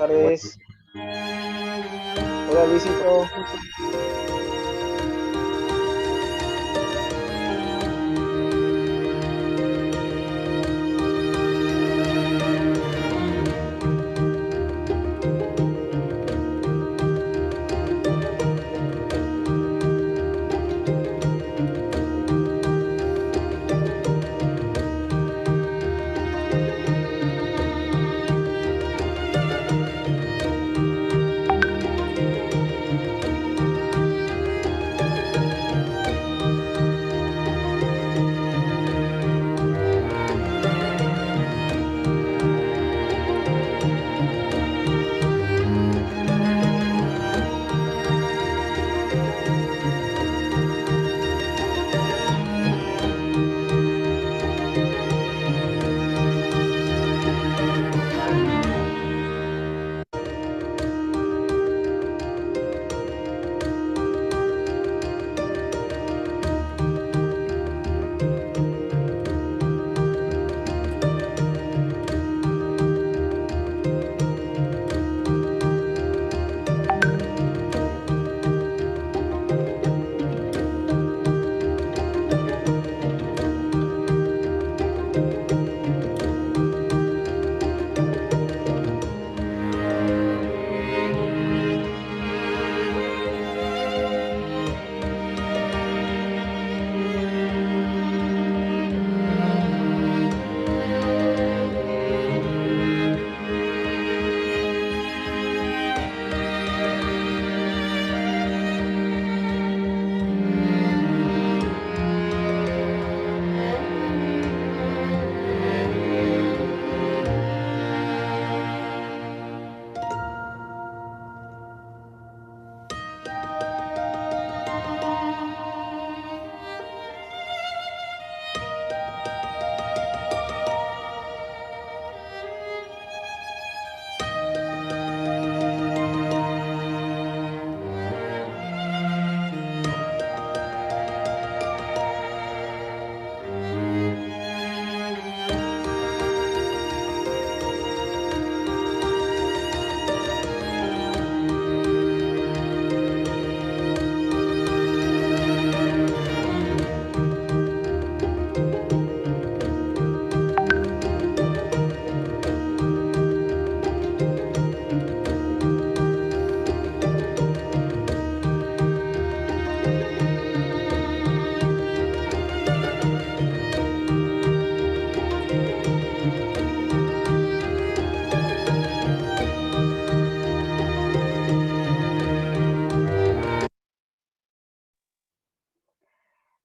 tardes. Hola Luisito.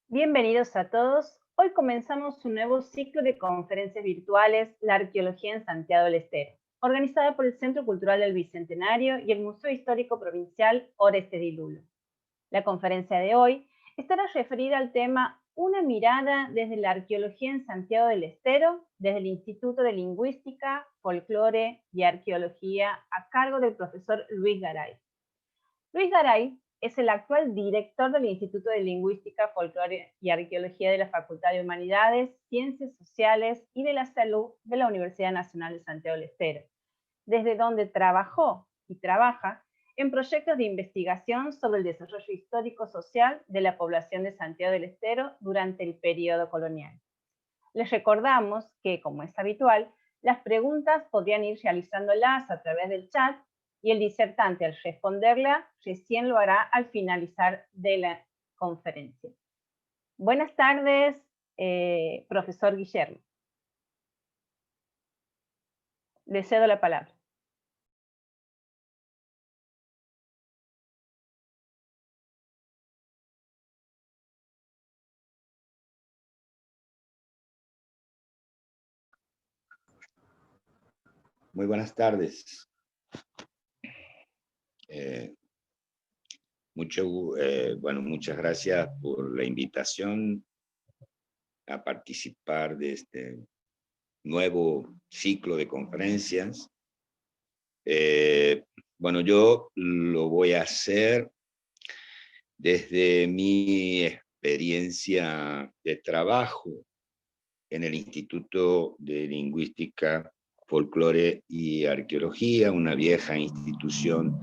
Bienvenidos a todos. Hoy comenzamos un nuevo ciclo de conferencias virtuales, La Arqueología en Santiago del Estero, organizada por el Centro Cultural del Bicentenario y el Museo Histórico Provincial Orestes de Lulo. La conferencia de hoy estará referida al tema Una mirada desde la arqueología en Santiago del Estero, desde el Instituto de Lingüística, Folclore y Arqueología a cargo del profesor Luis Garay. Luis Garay es el actual director del Instituto de Lingüística, Folclore y Arqueología de la Facultad de Humanidades, Ciencias Sociales y de la Salud de la Universidad Nacional de Santiago del Estero, desde donde trabajó y trabaja en proyectos de investigación sobre el desarrollo histórico-social de la población de Santiago del Estero durante el periodo colonial. Les recordamos que, como es habitual, las preguntas podrían ir realizándolas a través del chat y el disertante al responderla recién lo hará al finalizar de la conferencia. Buenas tardes, profesor Guillermo. Le cedo la palabra. Muy buenas tardes. Muchas gracias por la invitación a participar de este nuevo ciclo de conferencias. Yo lo voy a hacer desde mi experiencia de trabajo en el Instituto de Lingüística, Folclore y Arqueología, una vieja institución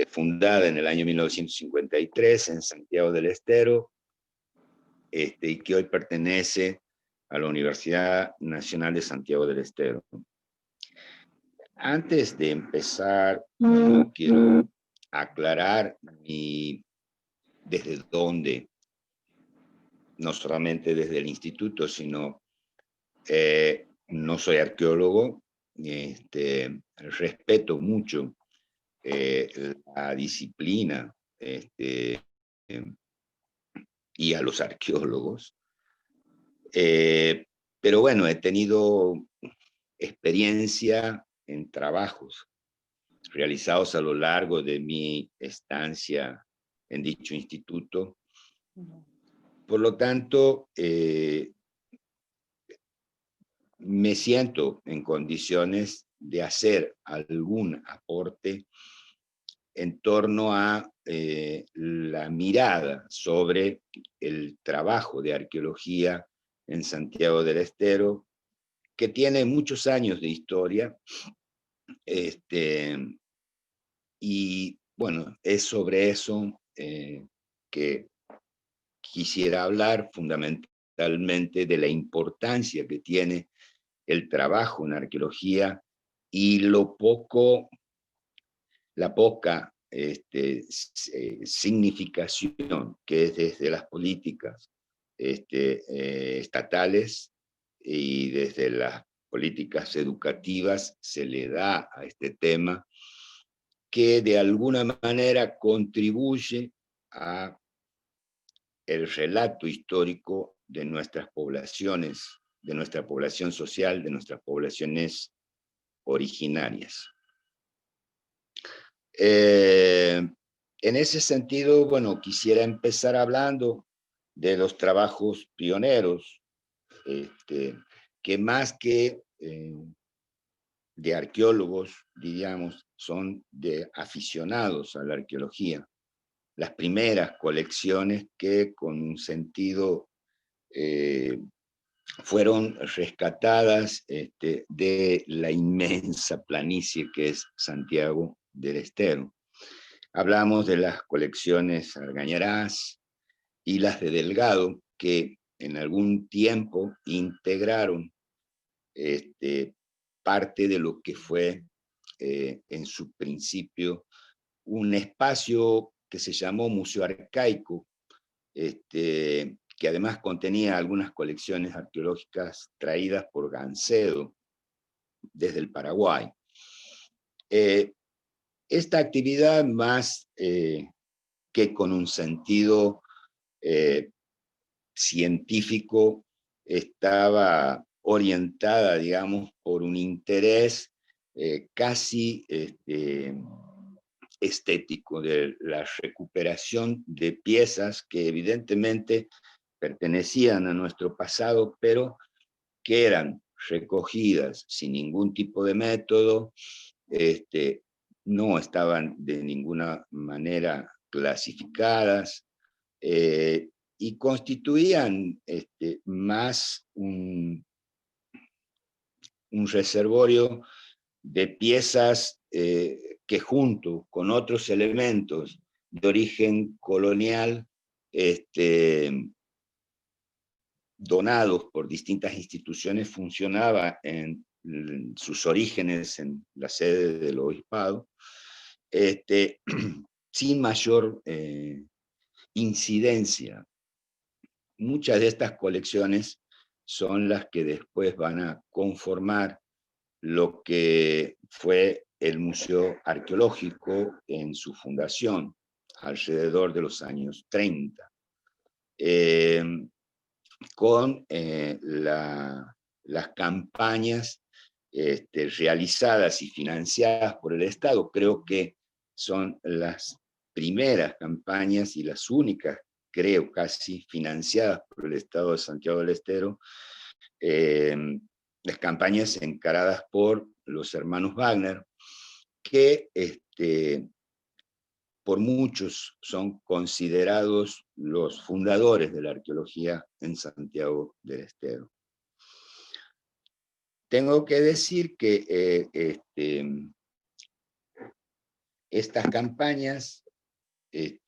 fundada en el año 1953 en Santiago del Estero, y que hoy pertenece a la Universidad Nacional de Santiago del Estero. Antes de empezar, quiero aclarar desde dónde, no solamente desde el instituto, sino no soy arqueólogo, respeto mucho la disciplina y a los arqueólogos, pero bueno, he tenido experiencia en trabajos realizados a lo largo de mi estancia en dicho instituto. Por lo tanto, me siento en condiciones de hacer algún aporte en torno a la mirada sobre el trabajo de arqueología en Santiago del Estero, que tiene muchos años de historia, y bueno, es sobre eso que quisiera hablar, fundamentalmente de la importancia que tiene el trabajo en arqueología y la poca significación que es desde las políticas estatales y desde las políticas educativas se le da a este tema, que de alguna manera contribuye a el relato histórico de nuestras poblaciones, de nuestra población social, de nuestras poblaciones originarias. En ese sentido, bueno, quisiera empezar hablando de los trabajos pioneros, que más que de arqueólogos, diríamos, son de aficionados a la arqueología. Las primeras colecciones que con un sentido fueron rescatadas de la inmensa planicie que es Santiago del Estero. Hablamos de las colecciones Argañarás y las de Delgado, que en algún tiempo integraron parte de lo que fue en su principio un espacio que se llamó Museo Arcaico, que además contenía algunas colecciones arqueológicas traídas por Gancedo desde el Paraguay. Esta actividad, más que con un sentido científico, estaba orientada, digamos, por un interés casi estético de la recuperación de piezas que evidentemente pertenecían a nuestro pasado, pero que eran recogidas sin ningún tipo de método, no estaban de ninguna manera clasificadas, y constituían más un reservorio de piezas que junto con otros elementos de origen colonial, donados por distintas instituciones, funcionaba en sus orígenes en la sede del obispado, sin mayor incidencia. Muchas de estas colecciones son las que después van a conformar lo que fue el Museo Arqueológico en su fundación, alrededor de los años 30. Con las campañas realizadas y financiadas por el Estado. Creo que son las primeras campañas y las únicas, creo, casi financiadas por el Estado de Santiago del Estero, las campañas encaradas por los hermanos Wagner, que por muchos son considerados los fundadores de la arqueología en Santiago del Estero. tengo que decir que estas campañas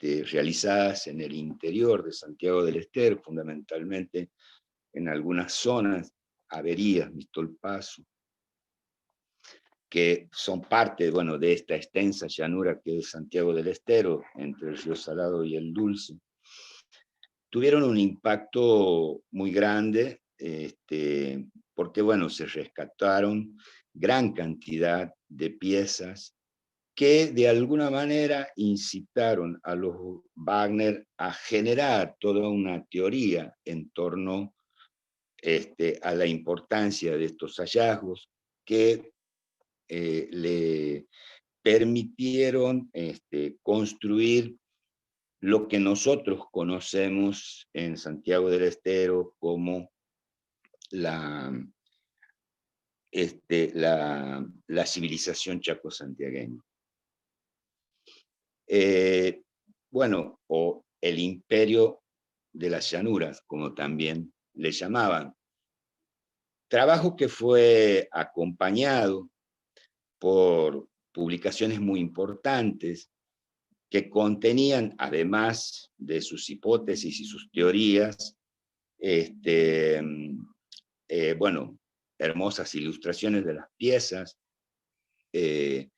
realizadas en el interior de Santiago del Estero, fundamentalmente en algunas zonas, Averías, Mistolpaso, que son parte, bueno, de esta extensa llanura que es Santiago del Estero, entre el Río Salado y el Dulce, tuvieron un impacto muy grande, porque, bueno, se rescataron gran cantidad de piezas que de alguna manera incitaron a los Wagner a generar toda una teoría en torno a la importancia de estos hallazgos que le permitieron construir lo que nosotros conocemos en Santiago del Estero como la, la civilización chaco-santiagueña. Bueno, o el imperio de las llanuras, como también le llamaban. Trabajo que fue acompañado por publicaciones muy importantes que contenían, además de sus hipótesis y sus teorías, bueno, hermosas ilustraciones de las piezas, que,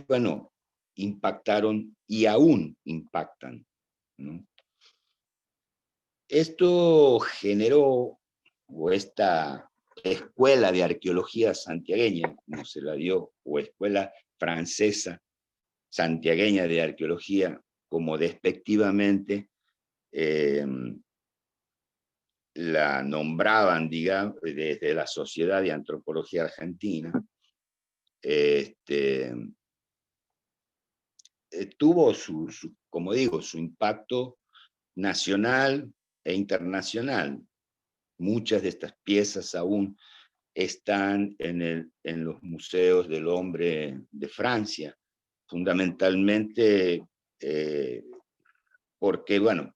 bueno, impactaron y aún impactan, ¿no? Esto generó, o esta escuela de arqueología santiagueña, como se la dio, o escuela francesa santiagueña de arqueología, como despectivamente la nombraban, digamos, desde la Sociedad de Antropología Argentina, tuvo como digo, su impacto nacional e internacional. Muchas de estas piezas aún están en los museos del hombre de Francia, fundamentalmente porque, bueno,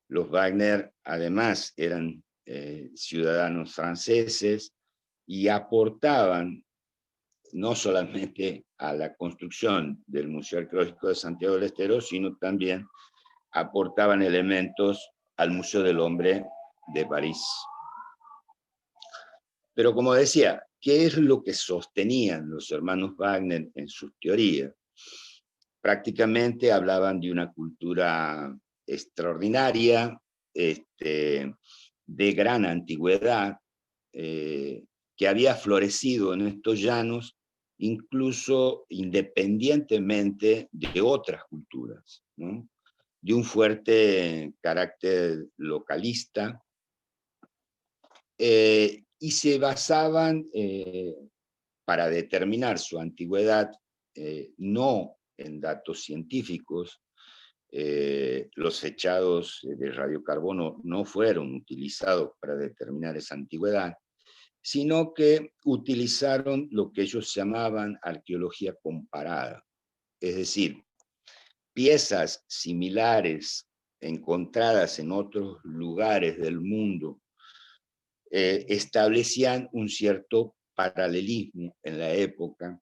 los Wagner además eran ciudadanos franceses y aportaban no solamente a la construcción del Museo Arqueológico de Santiago del Estero, sino también aportaban elementos al Museo del Hombre de París. Pero como decía, ¿qué es lo que sostenían los hermanos Wagner en sus teorías? Prácticamente hablaban de una cultura extraordinaria, de gran antigüedad, que había florecido en estos llanos, incluso independientemente de otras culturas, ¿no? De un fuerte carácter localista, y se basaban para determinar su antigüedad no en datos científicos. Los echados de radiocarbono no fueron utilizados para determinar esa antigüedad, sino que utilizaron lo que ellos llamaban arqueología comparada, es decir, piezas similares encontradas en otros lugares del mundo establecían un cierto paralelismo en la época.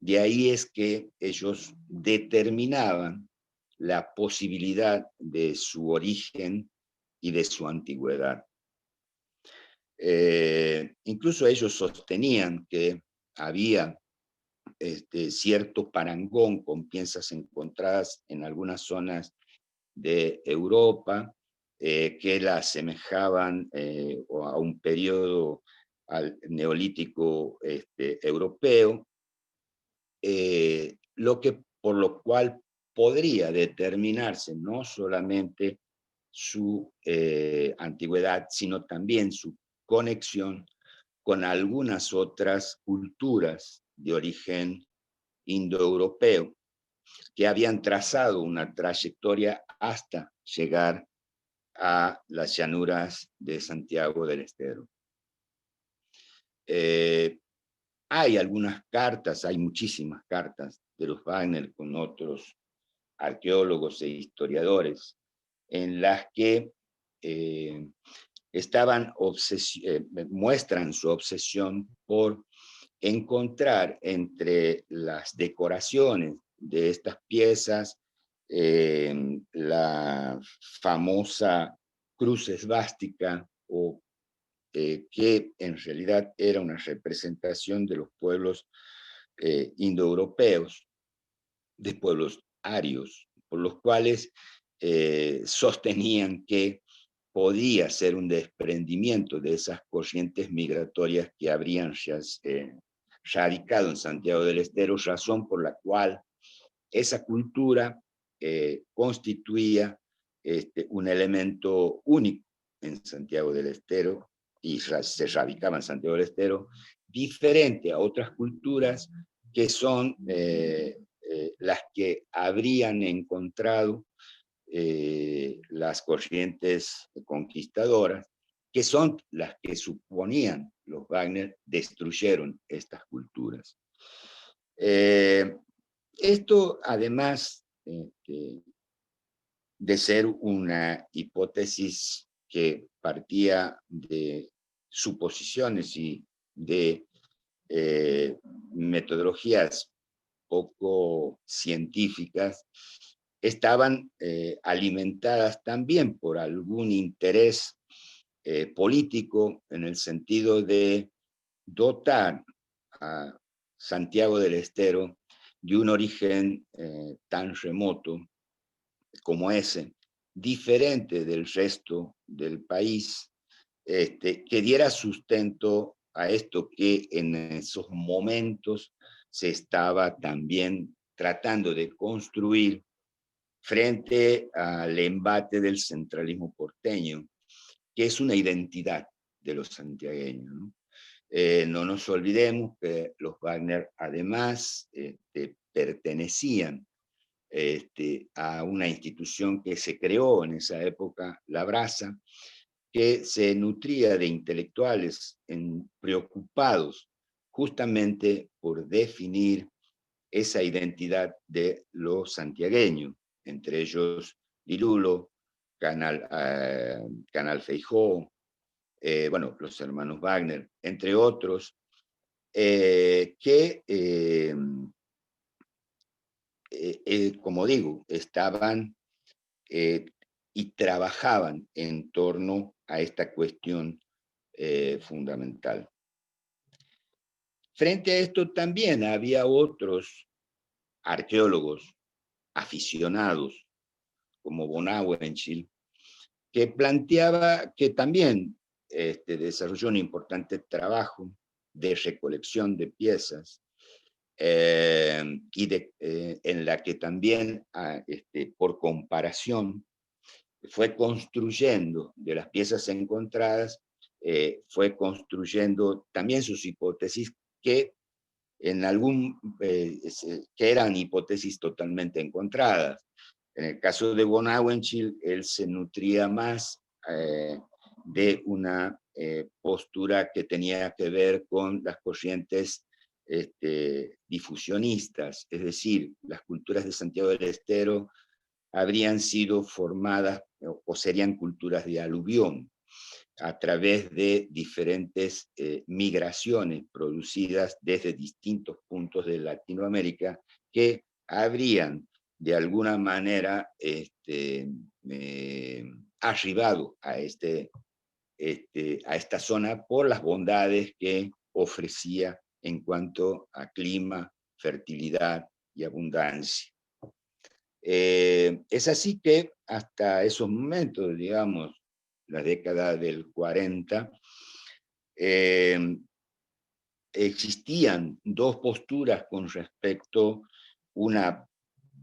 De ahí es que ellos determinaban la posibilidad de su origen y de su antigüedad. Incluso ellos sostenían que había cierto parangón con piezas encontradas en algunas zonas de Europa, que la asemejaban a un periodo al neolítico europeo, por lo cual podría determinarse no solamente su antigüedad, sino también su conexión con algunas otras culturas de origen indoeuropeo que habían trazado una trayectoria hasta llegar a las llanuras de Santiago del Estero. Hay algunas cartas, hay muchísimas cartas de los Wagner con otros arqueólogos e historiadores, en las que muestran su obsesión por encontrar entre las decoraciones de estas piezas la famosa cruz esvástica, o que en realidad era una representación de los pueblos indoeuropeos, de pueblos arios, por los cuales sostenían que podía ser un desprendimiento de esas corrientes migratorias que habrían radicado en Santiago del Estero, razón por la cual esa cultura constituía un elemento único en Santiago del Estero, y se radicaba en Santiago del Estero, diferente a otras culturas que son las que habrían encontrado las corrientes conquistadoras, que son las que suponían los Wagner destruyeron estas culturas. Esto, además de ser una hipótesis que partía de suposiciones y de metodologías poco científicas, estaban alimentadas también por algún interés político, en el sentido de dotar a Santiago del Estero de un origen tan remoto como ese, diferente del resto del país, que diera sustento a esto que en esos momentos se estaba también tratando de construir frente al embate del centralismo porteño, que es una identidad de los santiagueños, ¿no? No nos olvidemos que los Wagner además pertenecían a una institución que se creó en esa época, la Brasa, que se nutría de intelectuales preocupados justamente por definir esa identidad de los santiagueños, entre ellos Dilulo, Canal Feijó, bueno, los hermanos Wagner, entre otros, que, como digo, estaban y trabajaban en torno a esta cuestión fundamental. Frente a esto también había otros arqueólogos aficionados, como von Auenchild, que planteaba que también desarrolló un importante trabajo de recolección de piezas, y en la que también, por comparación, fue construyendo de las piezas encontradas, fue construyendo también sus hipótesis que que eran hipótesis totalmente encontradas. En el caso de von Auenchild, él se nutría más de una postura que tenía que ver con las corrientes difusionistas, es decir, las culturas de Santiago del Estero habrían sido formadas o serían culturas de aluvión a través de diferentes migraciones producidas desde distintos puntos de Latinoamérica, que habrían de alguna manera arribado a esta zona por las bondades que ofrecía en cuanto a clima, fertilidad y abundancia. Es así que hasta esos momentos, digamos, la década del 40, existían dos posturas con respecto, una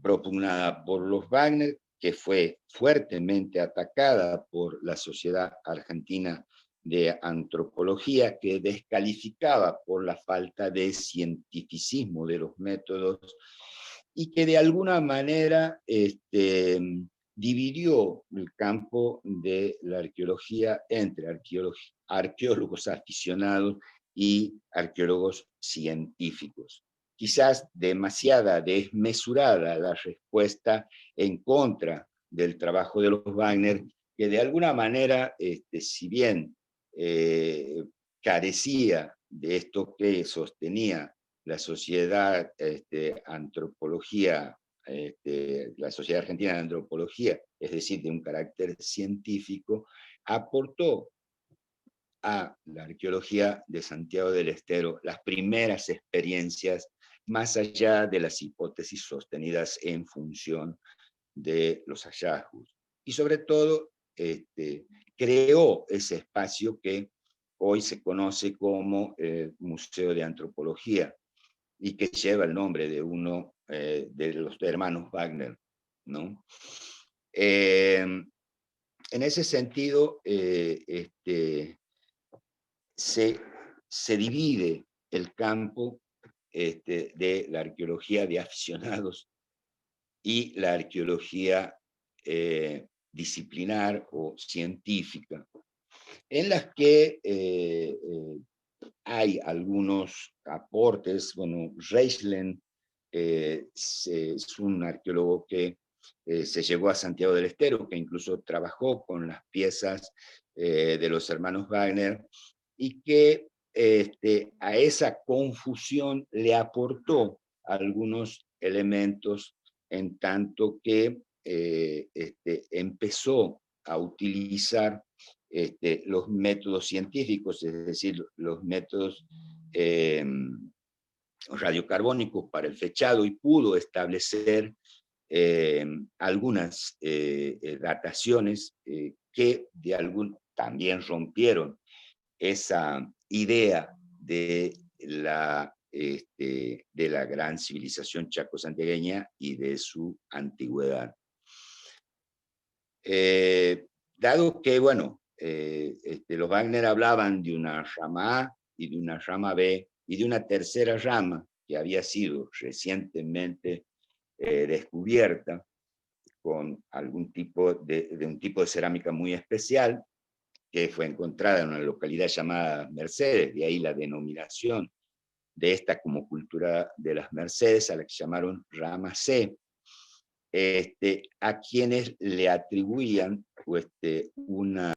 propugnada por los Wagner, que fue fuertemente atacada por la Sociedad Argentina de Antropología, que descalificaba por la falta de cientificismo de los métodos y que de alguna manera dividió el campo de la arqueología entre arqueólogos aficionados y arqueólogos científicos. Quizás demasiada, desmesurada la respuesta en contra del trabajo de los Wagner que de alguna manera, si bien carecía de esto que sostenía la sociedad antropología, la Sociedad Argentina de Antropología, es decir, de un carácter científico, aportó a la arqueología de Santiago del Estero las primeras experiencias más allá de las hipótesis sostenidas en función de los hallazgos. Y sobre todo, creó ese espacio que hoy se conoce como Museo de Antropología y que lleva el nombre de uno de los hermanos Wagner, ¿no? En ese sentido, se divide el campo de la arqueología de aficionados y la arqueología disciplinar o científica, en las que hay algunos aportes. Bueno, Reichlen es un arqueólogo que se llegó a Santiago del Estero, que incluso trabajó con las piezas de los hermanos Wagner, y que a esa confusión le aportó algunos elementos, en tanto que empezó a utilizar los métodos científicos, es decir, los métodos radiocarbónicos para el fechado, y pudo establecer algunas dataciones que también rompieron esa idea de la gran civilización chaco-santiagueña y de su antigüedad. Dado que, bueno, los Wagner hablaban de una rama A y de una rama B y de una tercera rama que había sido recientemente descubierta con algún tipo de un tipo de cerámica muy especial, que fue encontrada en una localidad llamada Mercedes, de ahí la denominación de esta como cultura de las Mercedes, a la que llamaron rama C, a quienes le atribuían una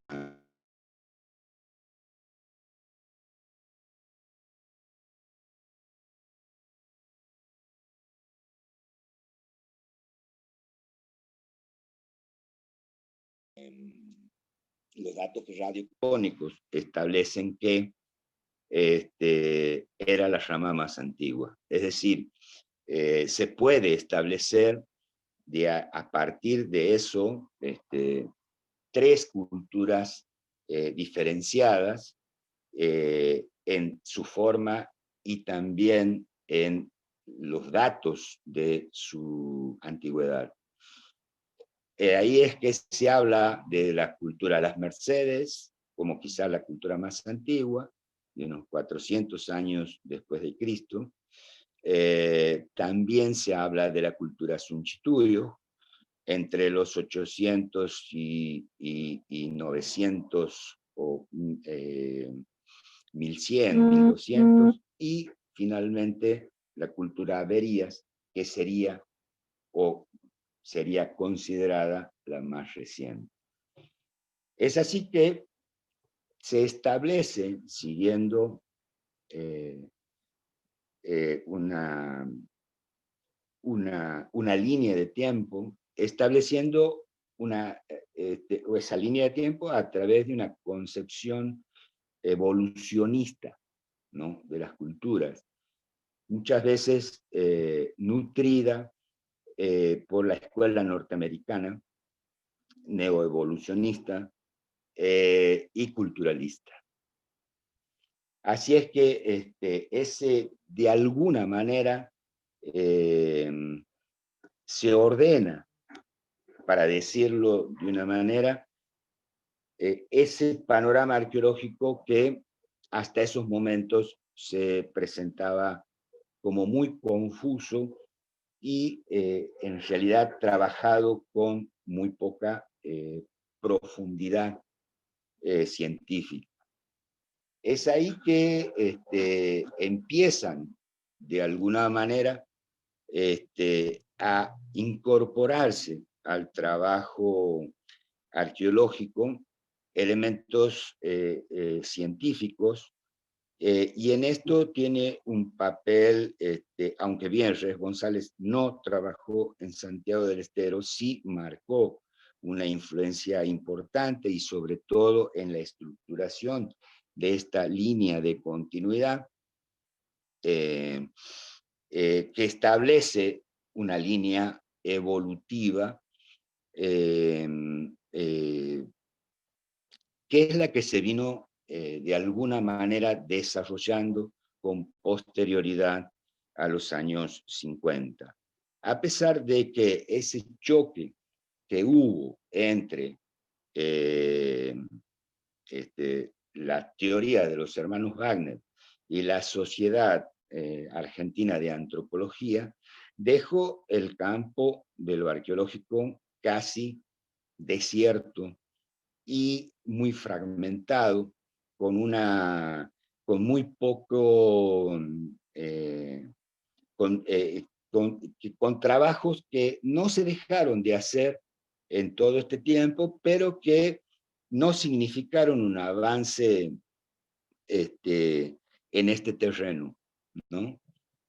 los datos radiofónicos establecen que era la rama más antigua. Es decir, se puede establecer a partir de eso tres culturas diferenciadas en su forma y también en los datos de su antigüedad. Ahí es que se habla de la cultura de las Mercedes, como quizá la cultura más antigua, de unos 400 años después de Cristo. También se habla de la cultura Sunchituyo, entre los 800 y 900 o 1100, 1200, y finalmente la cultura Averías, que sería considerada la más reciente. Es así que se establece, siguiendo una línea de tiempo, estableciendo esa línea de tiempo a través de una concepción evolucionista, ¿no?, de las culturas, muchas veces nutrida por la escuela norteamericana, neoevolucionista y culturalista. Así es que ese, de alguna manera, se ordena, para decirlo de una manera, ese panorama arqueológico que hasta esos momentos se presentaba como muy confuso y en realidad trabajado con muy poca profundidad científica. Es ahí que empiezan, de alguna manera, a incorporarse al trabajo arqueológico, elementos científicos, y en esto tiene un papel, aunque bien Reyes González no trabajó en Santiago del Estero, sí marcó una influencia importante y sobre todo en la estructuración de esta línea de continuidad que establece una línea evolutiva que es la que se vino de alguna manera desarrollando con posterioridad a los años 50. A pesar de que ese choque que hubo entre la teoría de los hermanos Wagner y la Sociedad Argentina de Antropología, dejó el campo de lo arqueológico casi desierto y muy fragmentado, con muy poco, con trabajos que no se dejaron de hacer en todo este tiempo, pero que no significaron un avance en este terreno, ¿no?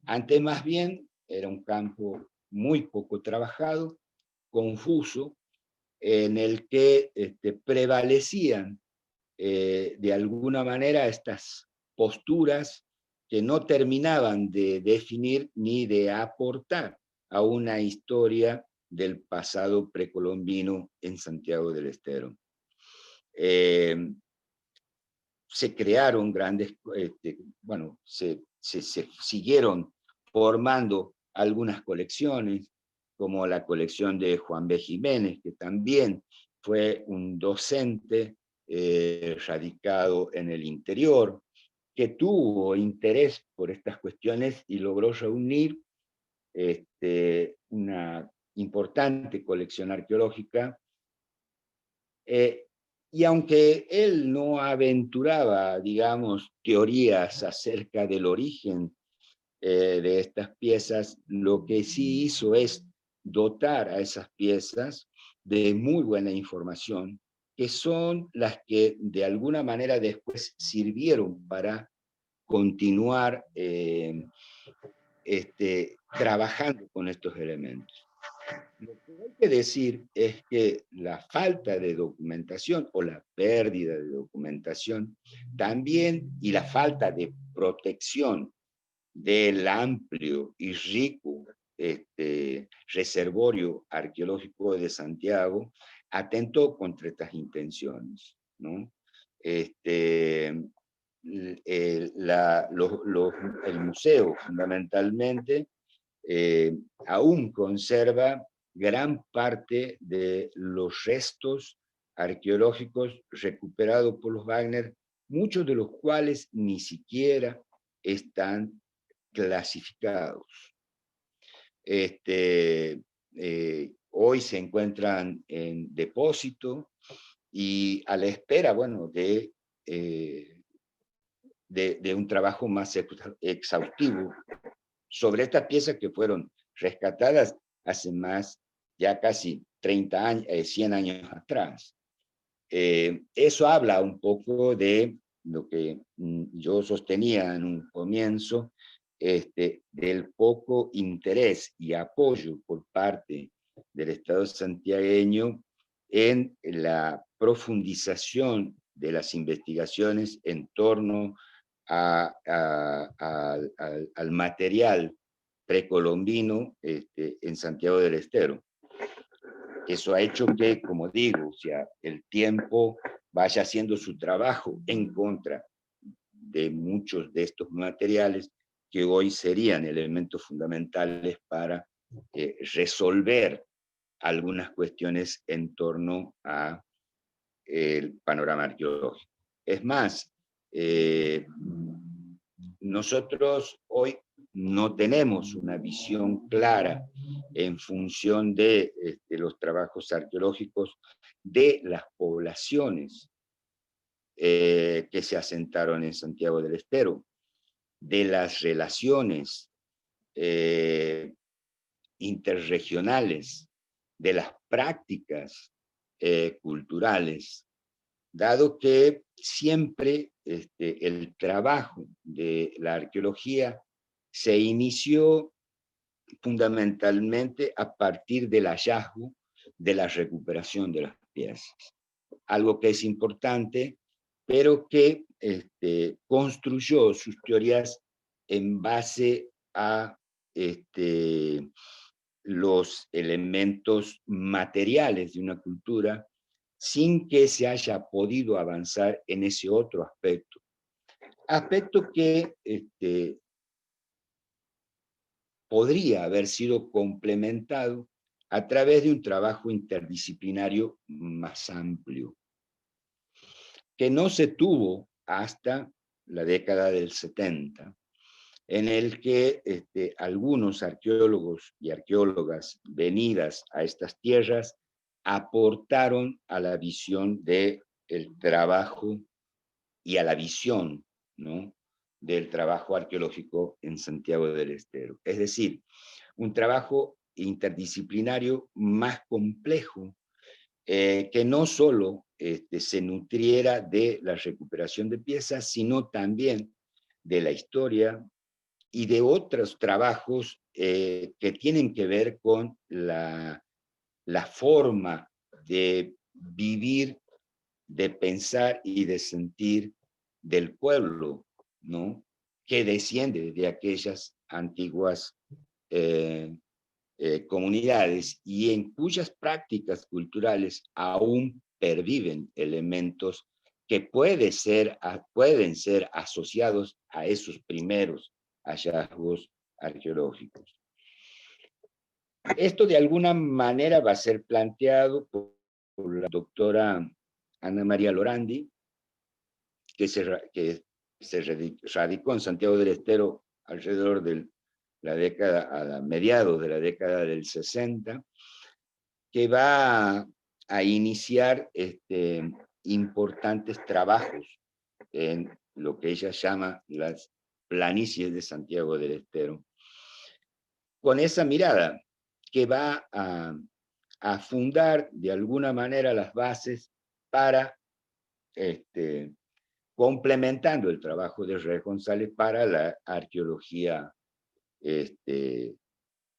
Antes más bien era un campo muy poco trabajado, confuso, en el que prevalecían de alguna manera estas posturas que no terminaban de definir ni de aportar a una historia del pasado precolombino en Santiago del Estero. Se crearon grandes, bueno, se siguieron formando algunas colecciones, como la colección de Juan B. Jiménez, que también fue un docente radicado en el interior, que tuvo interés por estas cuestiones y logró reunir una importante colección arqueológica. Y aunque él no aventuraba, digamos, teorías acerca del origen de estas piezas, lo que sí hizo es dotar a esas piezas de muy buena información, que son las que de alguna manera después sirvieron para continuar trabajando con estos elementos. Lo que hay que decir es que la falta de documentación o la pérdida de documentación también y la falta de protección del amplio y rico reservorio arqueológico de Santiago atentó contra estas intenciones, ¿no? El museo fundamentalmente aún conserva gran parte de los restos arqueológicos recuperados por los Wagner, muchos de los cuales ni siquiera están clasificados. Hoy se encuentran en depósito y a la espera, bueno, de un trabajo más exhaustivo sobre estas piezas que fueron rescatadas hace más, ya casi 30 años, 100 años atrás. Eso habla un poco de lo que yo sostenía en un comienzo, del poco interés y apoyo por parte del Estado santiagueño en la profundización de las investigaciones en torno al material precolombino en Santiago del Estero. Eso ha hecho que, como digo, o sea, el tiempo vaya haciendo su trabajo en contra de muchos de estos materiales que hoy serían elementos fundamentales para resolver algunas cuestiones en torno a el panorama arqueológico. Es más, nosotros hoy no tenemos una visión clara en función de los trabajos arqueológicos de las poblaciones que se asentaron en Santiago del Estero, de las relaciones interregionales, de las prácticas culturales, dado que siempre el trabajo de la arqueología se inició fundamentalmente a partir del hallazgo, de la recuperación de las piezas. Algo que es importante, pero que construyó sus teorías en base a los elementos materiales de una cultura, sin que se haya podido avanzar en ese otro aspecto. Aspecto que podría haber sido complementado a través de un trabajo interdisciplinario más amplio, que no se tuvo hasta la década del 70, en el que algunos arqueólogos y arqueólogas venidas a estas tierras aportaron a la visión del trabajo y a la visión, ¿no?, del trabajo arqueológico en Santiago del Estero. Es decir, un trabajo interdisciplinario más complejo, que no solo se nutriera de la recuperación de piezas, sino también de la historia y de otros trabajos que tienen que ver con la forma de vivir, de pensar y de sentir del pueblo, ¿no?, que desciende de aquellas antiguas comunidades y en cuyas prácticas culturales aún perviven elementos que pueden ser asociados a esos primeros hallazgos arqueológicos. Esto de alguna manera va a ser planteado por la doctora Ana María Lorandi, que se radicó en Santiago del Estero alrededor de a mediados de la década del 60, que va a iniciar importantes trabajos en lo que ella llama las planicies de Santiago del Estero, con esa mirada que va a fundar de alguna manera las bases para, complementando el trabajo de Rey González para la arqueología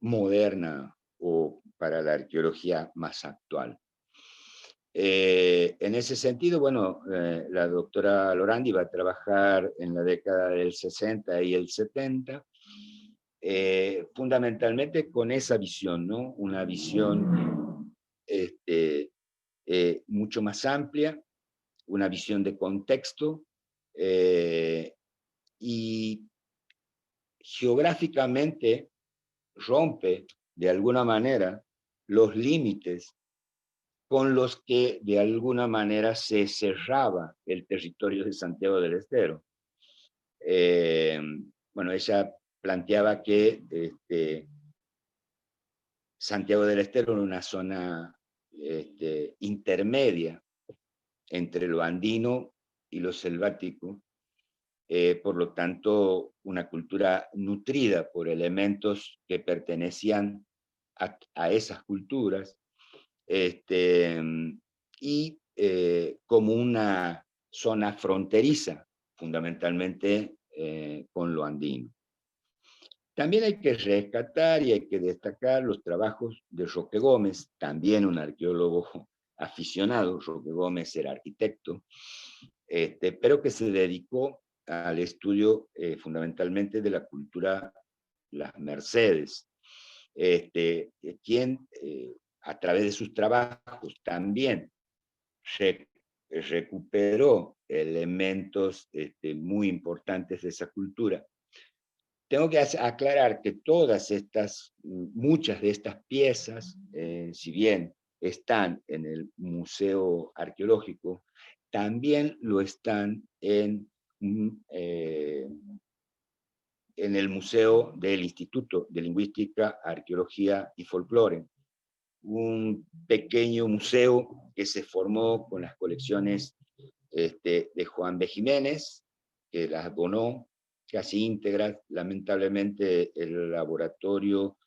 moderna o para la arqueología más actual. En ese sentido, bueno, la doctora Lorandi va a trabajar en la década del 60 y el 70, fundamentalmente con esa visión, ¿no? Una visión mucho más amplia, una visión de contexto, y geográficamente rompe de alguna manera los límites con los que de alguna manera se cerraba el territorio de Santiago del Estero. Bueno, ella planteaba que Santiago del Estero era una zona intermedia entre lo andino y lo selvático, por lo tanto, una cultura nutrida por elementos que pertenecían a esas culturas, y como una zona fronteriza, fundamentalmente con lo andino. También hay que rescatar y hay que destacar los trabajos de Roque Gómez, también un arqueólogo aficionado. Roque Gómez era arquitecto, pero que se dedicó al estudio fundamentalmente de la cultura Las Mercedes, quien a través de sus trabajos también recuperó elementos muy importantes de esa cultura. Tengo que aclarar que muchas de estas piezas, si bien están en el Museo Arqueológico, también lo están en el Museo del Instituto de Lingüística, Arqueología y Folclore, un pequeño museo que se formó con las colecciones de Juan B. Jiménez, que las donó casi íntegras. Lamentablemente el laboratorio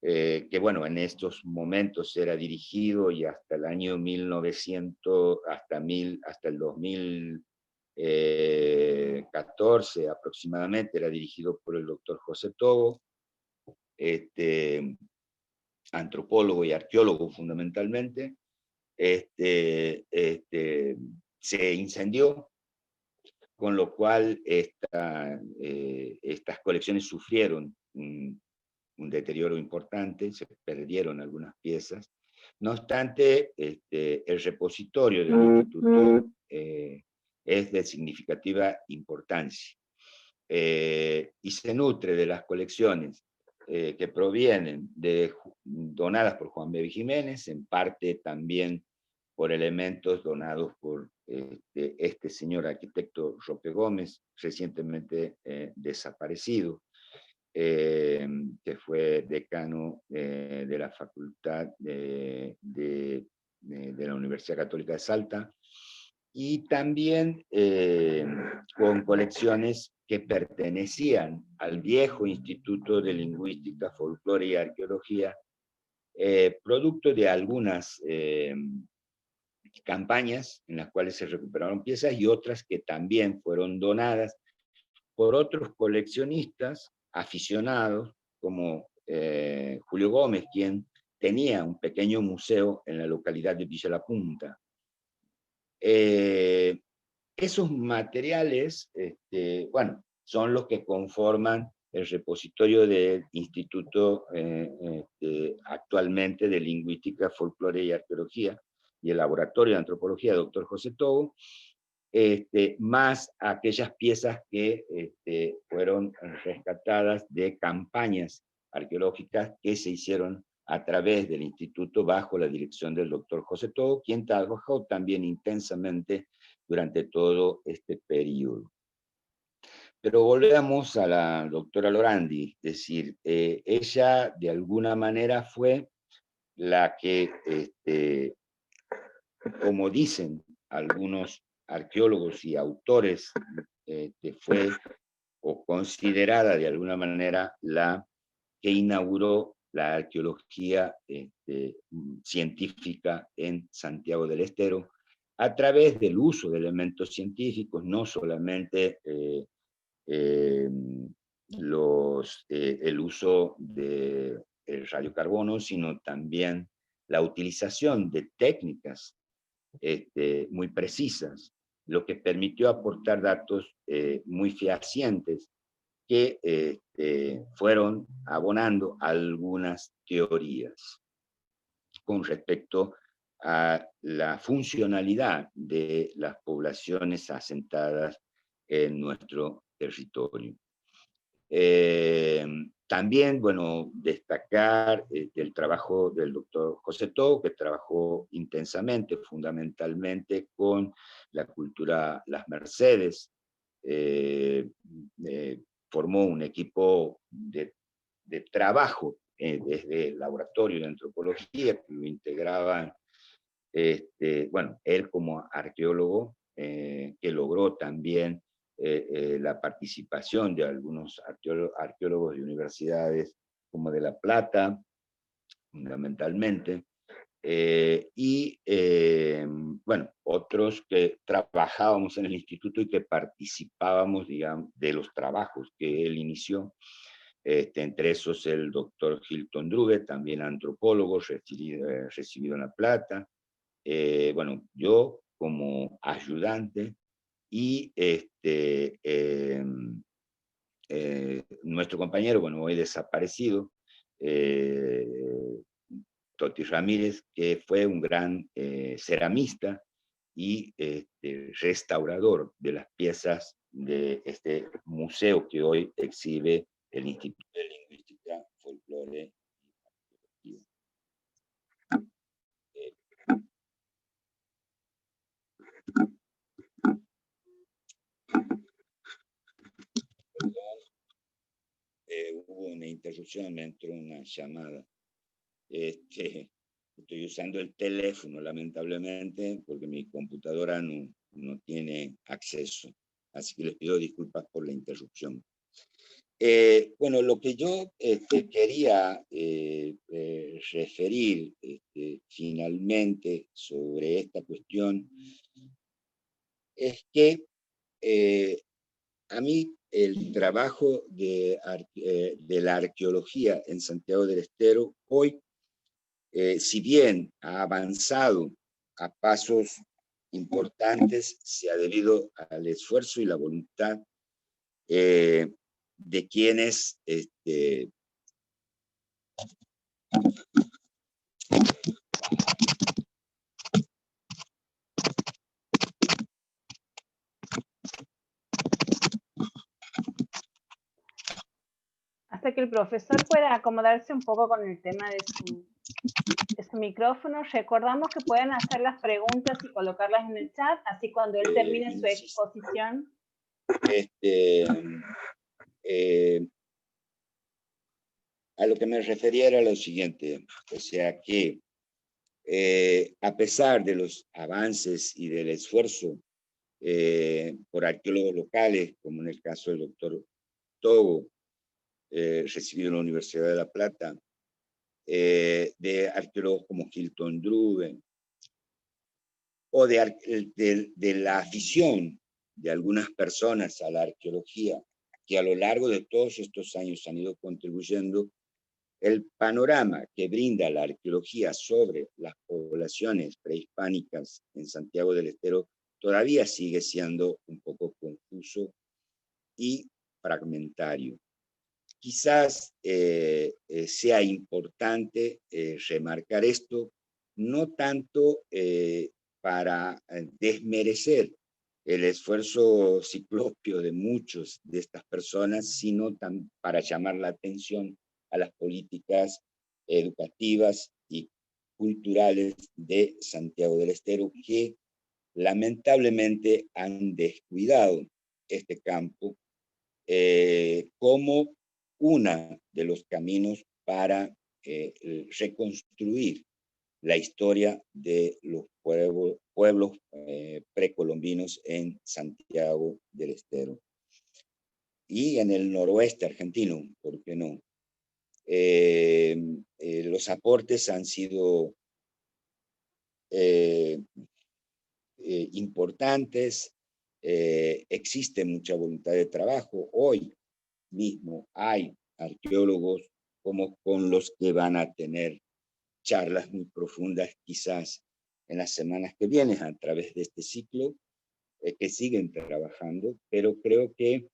que bueno, en estos momentos era dirigido y hasta el año 1900, hasta el 2014 aproximadamente, era dirigido por el doctor José Tobo, antropólogo y arqueólogo fundamentalmente. Se incendió, con lo cual estas colecciones sufrieron un deterioro importante, se perdieron algunas piezas. No obstante, el repositorio del instituto es de significativa importancia y se nutre de las colecciones que provienen donadas por Juan B. Jiménez, en parte también por elementos donados por este señor arquitecto Roque Gómez, recientemente desaparecido, que fue decano de la Facultad de la Universidad Católica de Salta, y también con colecciones que pertenecían al viejo Instituto de Lingüística, Folclore y Arqueología, producto de algunas campañas en las cuales se recuperaron piezas y otras que también fueron donadas por otros coleccionistas aficionados, como Julio Gómez, quien tenía un pequeño museo en la localidad de Villa La Punta. Esos materiales, bueno, son los que conforman el repositorio del Instituto actualmente de Lingüística, Folclore y Arqueología, y el Laboratorio de Antropología, doctor José Tobo, más aquellas piezas que fueron rescatadas de campañas arqueológicas que se hicieron a través del instituto bajo la dirección del doctor José Tobo, quien trabajó también intensamente durante todo este periodo. Pero volvemos a la doctora Lorandi, es decir, ella de alguna manera fue la que, como dicen algunos arqueólogos y autores, fue o considerada de alguna manera la que inauguró la arqueología científica en Santiago del Estero, a través del uso de elementos científicos, no solamente el uso del radiocarbono, sino también la utilización de técnicas muy precisas, lo que permitió aportar datos muy fehacientes que fueron abonando algunas teorías con respecto a la funcionalidad de las poblaciones asentadas en nuestro territorio. También, bueno, destacar el trabajo del doctor José Tobo, que trabajó intensamente, fundamentalmente con la cultura Las Mercedes, formó un equipo de trabajo desde el laboratorio de antropología que lo integraban, bueno, él como arqueólogo, que logró también la participación de algunos arqueólogos de universidades como de La Plata, fundamentalmente, bueno, otros que trabajábamos en el instituto y que participábamos, digamos, de los trabajos que él inició. Entre esos el doctor Hilton Druge, también antropólogo, recibido en La Plata. Bueno, yo como ayudante y nuestro compañero, bueno, hoy desaparecido, Toti Ramírez, que fue un gran ceramista y restaurador de las piezas de este museo que hoy exhibe el Instituto de Lingüística, Folclore y hubo una interrupción, me entró una llamada. Estoy usando el teléfono, lamentablemente, porque mi computadora no tiene acceso. Así que les pido disculpas por la interrupción. Bueno, lo que yo quería referir finalmente sobre esta cuestión es que a mí el trabajo de la arqueología en Santiago del Estero hoy, si bien ha avanzado a pasos importantes, se ha debido al esfuerzo y la voluntad de quienes Hasta que el profesor pueda acomodarse un poco con el tema de su micrófono, recordamos que pueden hacer las preguntas y colocarlas en el chat, así cuando él termine su exposición. A lo que me refería era lo siguiente, o sea que a pesar de los avances y del esfuerzo por arqueólogos locales, como en el caso del doctor Togo, recibido en la Universidad de La Plata, de arqueólogos como Hilton Drube, o de la afición de algunas personas a la arqueología, que a lo largo de todos estos años han ido contribuyendo, el panorama que brinda la arqueología sobre las poblaciones prehispánicas en Santiago del Estero todavía sigue siendo un poco confuso y fragmentario. Quizás sea importante remarcar esto, no tanto para desmerecer el esfuerzo ciclopio de muchos de estas personas, sino para llamar la atención a las políticas educativas y culturales de Santiago del Estero, que lamentablemente han descuidado este campo como uno de los caminos para reconstruir la historia de los pueblos precolombinos en Santiago del Estero. Y en el noroeste argentino, ¿por qué no? Los aportes han sido importantes, existe mucha voluntad de trabajo. Hoy mismo hay arqueólogos como con los que van a tener charlas muy profundas quizás en las semanas que vienen a través de este ciclo, que siguen trabajando, pero creo que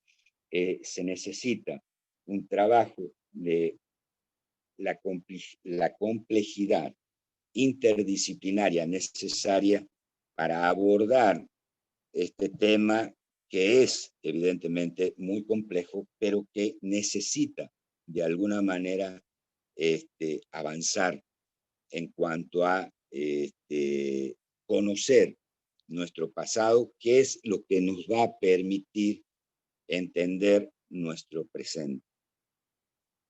se necesita un trabajo de la complejidad interdisciplinaria necesaria para abordar este tema que es evidentemente muy complejo, pero que necesita de alguna manera avanzar en cuanto a conocer nuestro pasado, que es lo que nos va a permitir entender nuestro presente.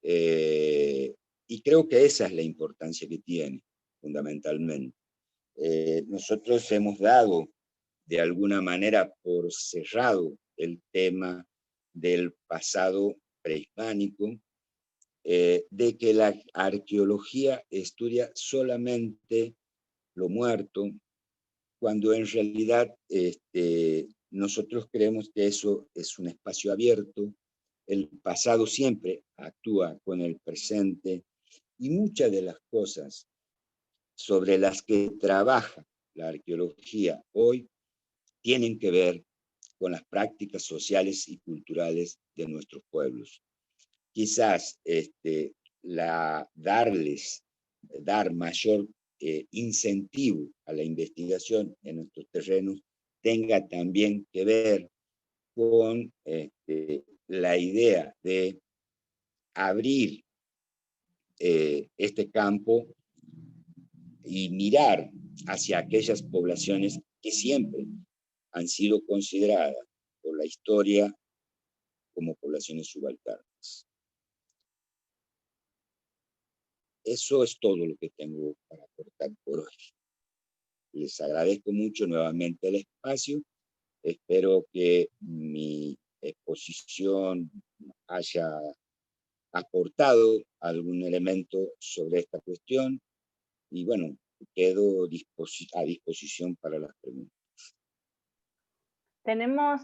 Y creo que esa es la importancia que tiene, fundamentalmente. Nosotros hemos dado de alguna manera por cerrado el tema del pasado prehispánico, de que la arqueología estudia solamente lo muerto, cuando en realidad nosotros creemos que eso es un espacio abierto, el pasado siempre actúa con el presente, y muchas de las cosas sobre las que trabaja la arqueología hoy tienen que ver con las prácticas sociales y culturales de nuestros pueblos. Quizás dar mayor incentivo a la investigación en nuestros terrenos tenga también que ver con la idea de abrir este campo y mirar hacia aquellas poblaciones que siempre han sido consideradas por la historia como poblaciones subalternas. Eso es todo lo que tengo para aportar por hoy. Les agradezco mucho nuevamente el espacio. Espero que mi exposición haya aportado algún elemento sobre esta cuestión y bueno, quedo a disposición para las preguntas. Tenemos,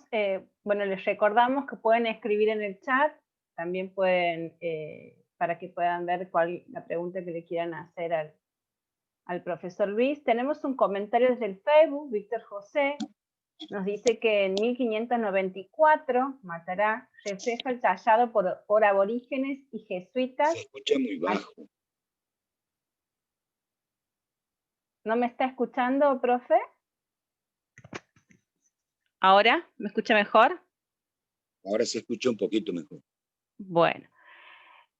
bueno, les recordamos que pueden escribir en el chat, también pueden, para que puedan ver la pregunta que le quieran hacer al profesor Luis. Tenemos un comentario desde el Facebook, Víctor José, nos dice que en 1594 Matará refleja el tallado por aborígenes y jesuitas. Se escucha muy bajo. ¿No me está escuchando, profe? ¿Ahora? ¿Me escucha mejor? Ahora se escucha un poquito mejor. Bueno.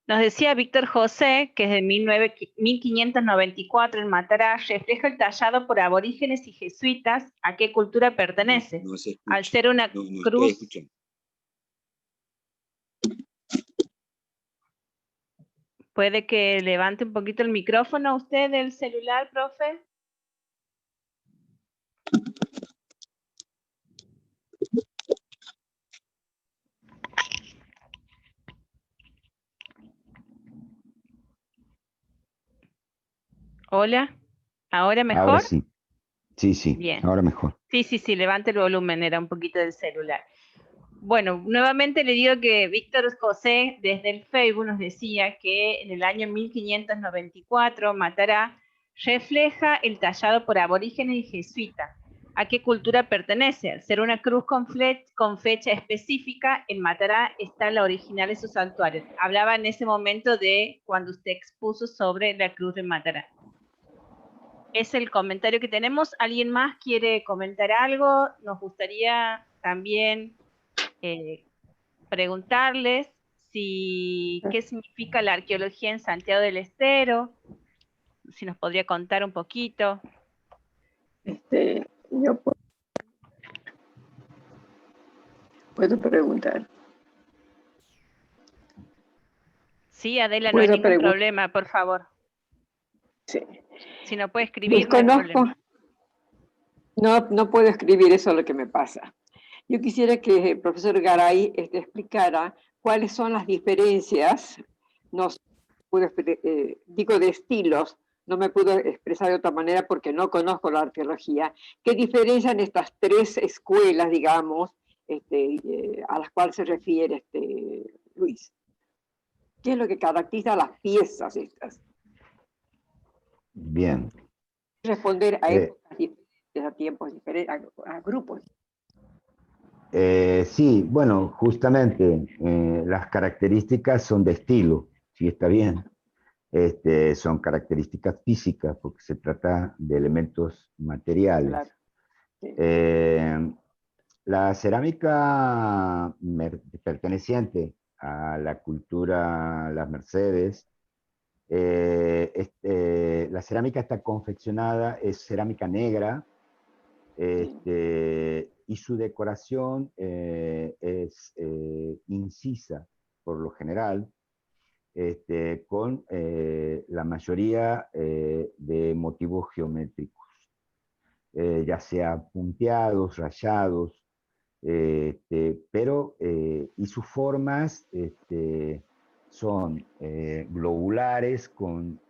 Nos decía Víctor José que desde 1594 en Matará refleja el tallado por aborígenes y jesuitas. ¿A qué cultura pertenece? No se escucha. Al ser una no cruz... estoy escuchando. ¿Puede que levante un poquito el micrófono usted del celular, profe? Hola, ¿ahora mejor? Ahora sí. Sí, sí, Bien. ahora mejor. Sí, levante el volumen, era un poquito del celular. Bueno, nuevamente le digo que Víctor José desde el Facebook nos decía que en el año 1594 Matará refleja el tallado por aborígenes y jesuitas. ¿A qué cultura pertenece? Al ser una cruz con fecha específica, en Matará está la original de su santuario. Hablaba en ese momento de cuando usted expuso sobre la cruz de Matará. Es el comentario que tenemos. ¿Alguien más quiere comentar algo? Nos gustaría también preguntarles qué significa la arqueología en Santiago del Estero, si nos podría contar un poquito. Yo puedo preguntar. Sí, Adela, no hay ningún problema, por favor. Sí. Si no puede escribir, Desconozco. No puedo escribir, eso es lo que me pasa. Yo quisiera que el profesor Garay explicara cuáles son las diferencias, digo de estilos, no me puedo expresar de otra manera porque no conozco la arqueología. ¿Qué diferencian estas tres escuelas, digamos, a las cuales se refiere Luis? ¿Qué es lo que caracteriza a las piezas estas? Bien. Responder a épocas diferentes, a tiempos diferentes, a grupos. Sí, bueno, justamente las características son de estilo, sí está bien. Son características físicas porque se trata de elementos materiales. Claro. Sí. La cerámica perteneciente a la cultura Las Mercedes, la cerámica está confeccionada, es cerámica negra, y su decoración es incisa por lo general, con la mayoría de motivos geométricos, ya sea punteados, rayados, pero y sus formas son globulares con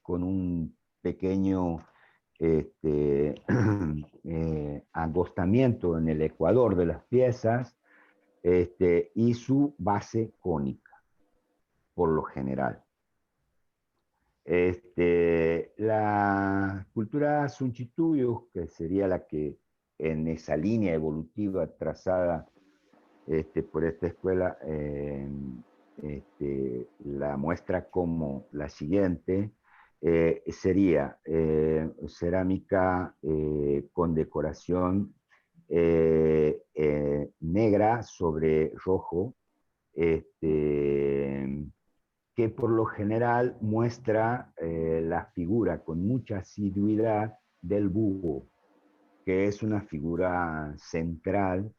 un pequeño angostamiento en el ecuador de las piezas, y su base cónica, por lo general. La cultura Sunchituyos, que sería la que en esa línea evolutiva trazada por esta escuela, la muestra como la siguiente, sería cerámica con decoración negra sobre rojo, que por lo general muestra la figura con mucha asiduidad del búho, que es una figura central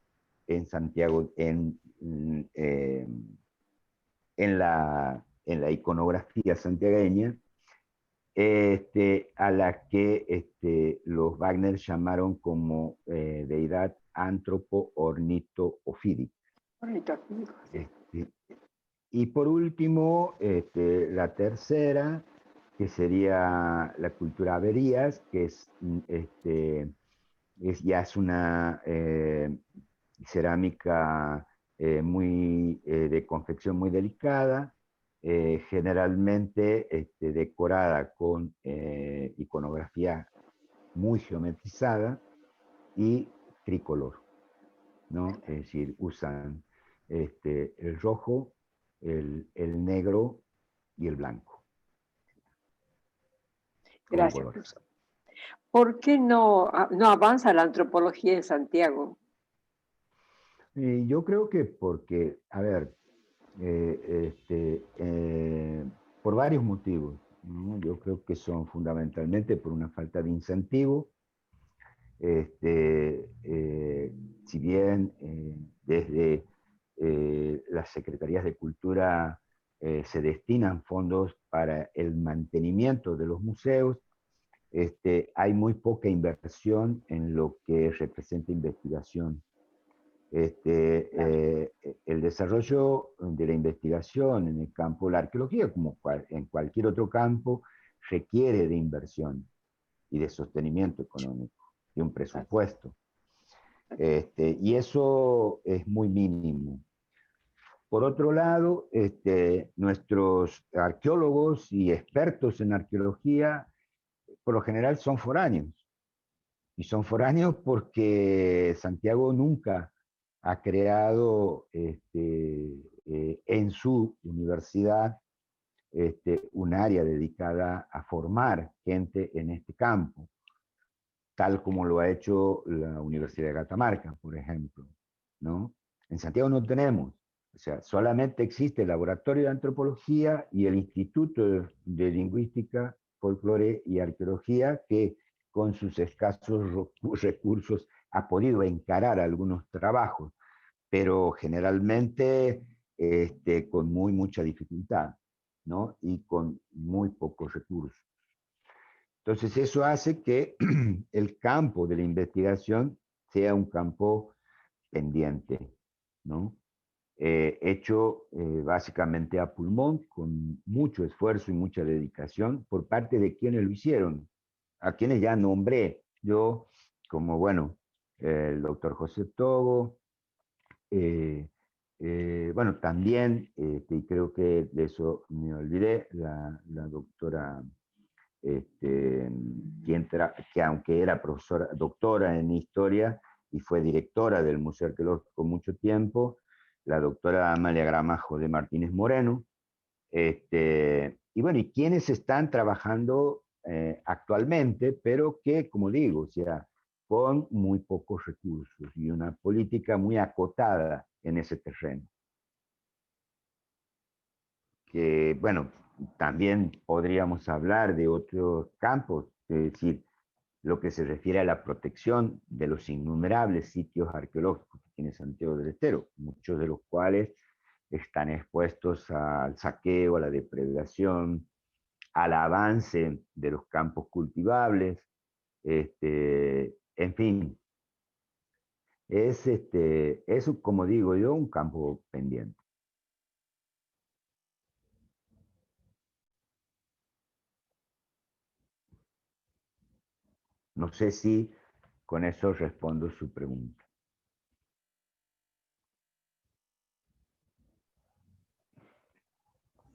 en Santiago, en la iconografía santiagueña, a la que los Wagner llamaron como deidad antropo-ornito-ofídica. Este, y por último, la tercera, que sería la cultura averías, que ya es una cerámica de confección muy delicada, generalmente decorada con iconografía muy geometrizada y tricolor, ¿no? Es decir, usan el rojo, el negro y el blanco. Gracias, profesor. ¿Por qué no avanza la antropología en Santiago? Yo creo que porque, a ver, por varios motivos, ¿no? Yo creo que son fundamentalmente por una falta de incentivo. Si bien desde las secretarías de cultura se destinan fondos para el mantenimiento de los museos, hay muy poca inversión en lo que representa investigación. El desarrollo de la investigación en el campo de la arqueología, como en cualquier otro campo, requiere de inversión y de sostenimiento económico, de un presupuesto. Y eso es muy mínimo. Por otro lado, nuestros arqueólogos y expertos en arqueología, por lo general, son foráneos. Y son foráneos porque Santiago nunca ha creado en su universidad un área dedicada a formar gente en este campo, tal como lo ha hecho la Universidad de Catamarca, por ejemplo, ¿no? En Santiago no tenemos, o sea, solamente existe el Laboratorio de Antropología y el Instituto de Lingüística, Folclore y Arqueología, que con sus escasos recursos ha podido encarar algunos trabajos, pero generalmente con mucha dificultad, ¿no? Y con muy pocos recursos. Entonces eso hace que el campo de la investigación sea un campo pendiente, ¿no? Hecho básicamente a pulmón, con mucho esfuerzo y mucha dedicación por parte de quienes lo hicieron, a quienes ya nombré yo, como, bueno, el doctor José Togo, bueno, también, y creo que de eso me olvidé, la doctora, que aunque era profesora, doctora en historia y fue directora del Museo Arqueológico mucho tiempo, la doctora Amalia Gramajo de Martínez Moreno, y bueno, y quienes están trabajando actualmente, pero que, como digo, o sea, con muy pocos recursos y una política muy acotada en ese terreno. Que, bueno, también podríamos hablar de otros campos, es decir, lo que se refiere a la protección de los innumerables sitios arqueológicos que tiene Santiago del Estero, muchos de los cuales están expuestos al saqueo, a la depredación, al avance de los campos cultivables, en fin, es, como digo yo, un campo pendiente. No sé si con eso respondo su pregunta.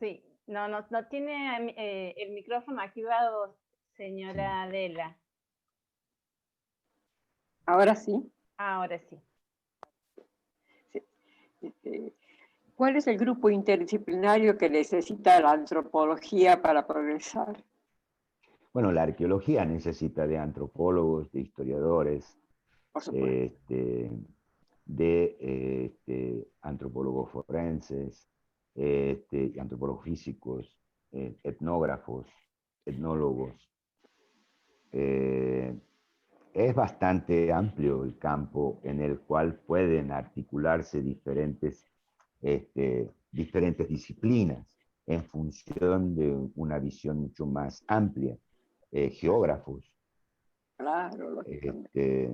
Sí, no tiene el micrófono activado, señora Adela. Ahora sí. Ahora sí. ¿Cuál es el grupo interdisciplinario que necesita la antropología para progresar? Bueno, la arqueología necesita de antropólogos, de historiadores, Por supuesto. de antropólogos forenses, antropólogos físicos, etnógrafos, etnólogos. Es bastante amplio el campo en el cual pueden articularse diferentes disciplinas en función de una visión mucho más amplia. Geógrafos. Claro, lógicamente.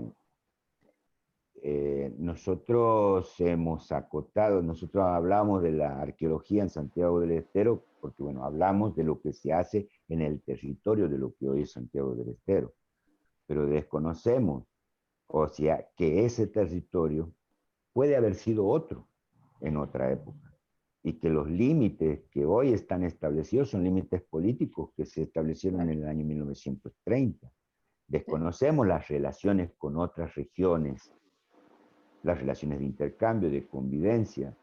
nosotros hemos acotado, nosotros hablamos de la arqueología en Santiago del Estero, porque bueno, hablamos de lo que se hace en el territorio de lo que hoy es Santiago del Estero, pero desconocemos, o sea, que ese territorio puede haber sido otro en otra época, y que los límites que hoy están establecidos son límites políticos que se establecieron en el año 1930. Desconocemos las relaciones con otras regiones, las relaciones de intercambio, de convivencia,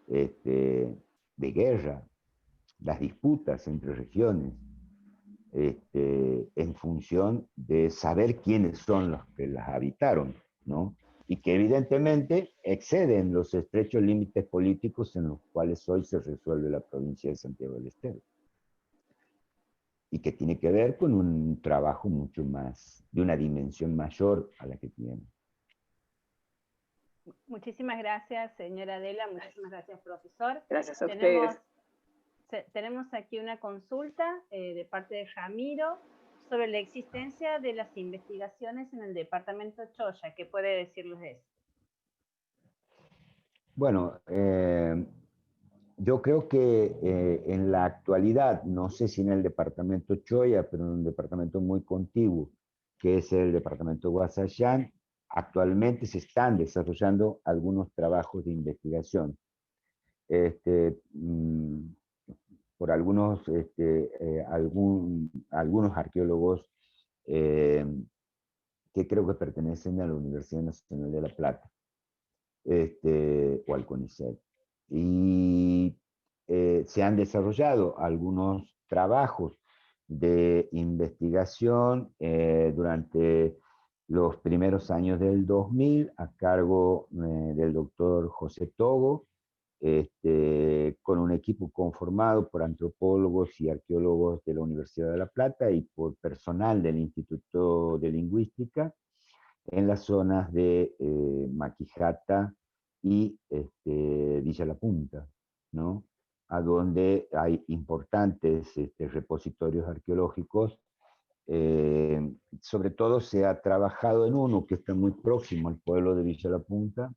de guerra, las disputas entre regiones, en función de saber quiénes son los que las habitaron, ¿no? Y que evidentemente exceden los estrechos límites políticos en los cuales hoy se resuelve la provincia de Santiago del Estero. Y que tiene que ver con un trabajo mucho más, de una dimensión mayor a la que tiene. Muchísimas gracias, señora Adela. Muchísimas gracias, profesor. Gracias a ustedes. Tenemos aquí una consulta de parte de Ramiro sobre la existencia de las investigaciones en el departamento Choya. ¿Qué puede decirles de eso? Bueno, yo creo que en la actualidad, no sé si en el departamento Choya, pero en un departamento muy contiguo, que es el departamento Guasayán, actualmente se están desarrollando algunos trabajos de investigación. Por algunos, algunos arqueólogos que creo que pertenecen a la Universidad Nacional de La Plata, o al CONICET. Y se han desarrollado algunos trabajos de investigación durante los primeros años del 2000 a cargo del doctor José Togo, con un equipo conformado por antropólogos y arqueólogos de la Universidad de La Plata y por personal del Instituto de Lingüística en las zonas de Maquijata y Villa La Punta, ¿no? A donde hay importantes repositorios arqueológicos. Sobre todo se ha trabajado en uno que está muy próximo al pueblo de Villa La Punta,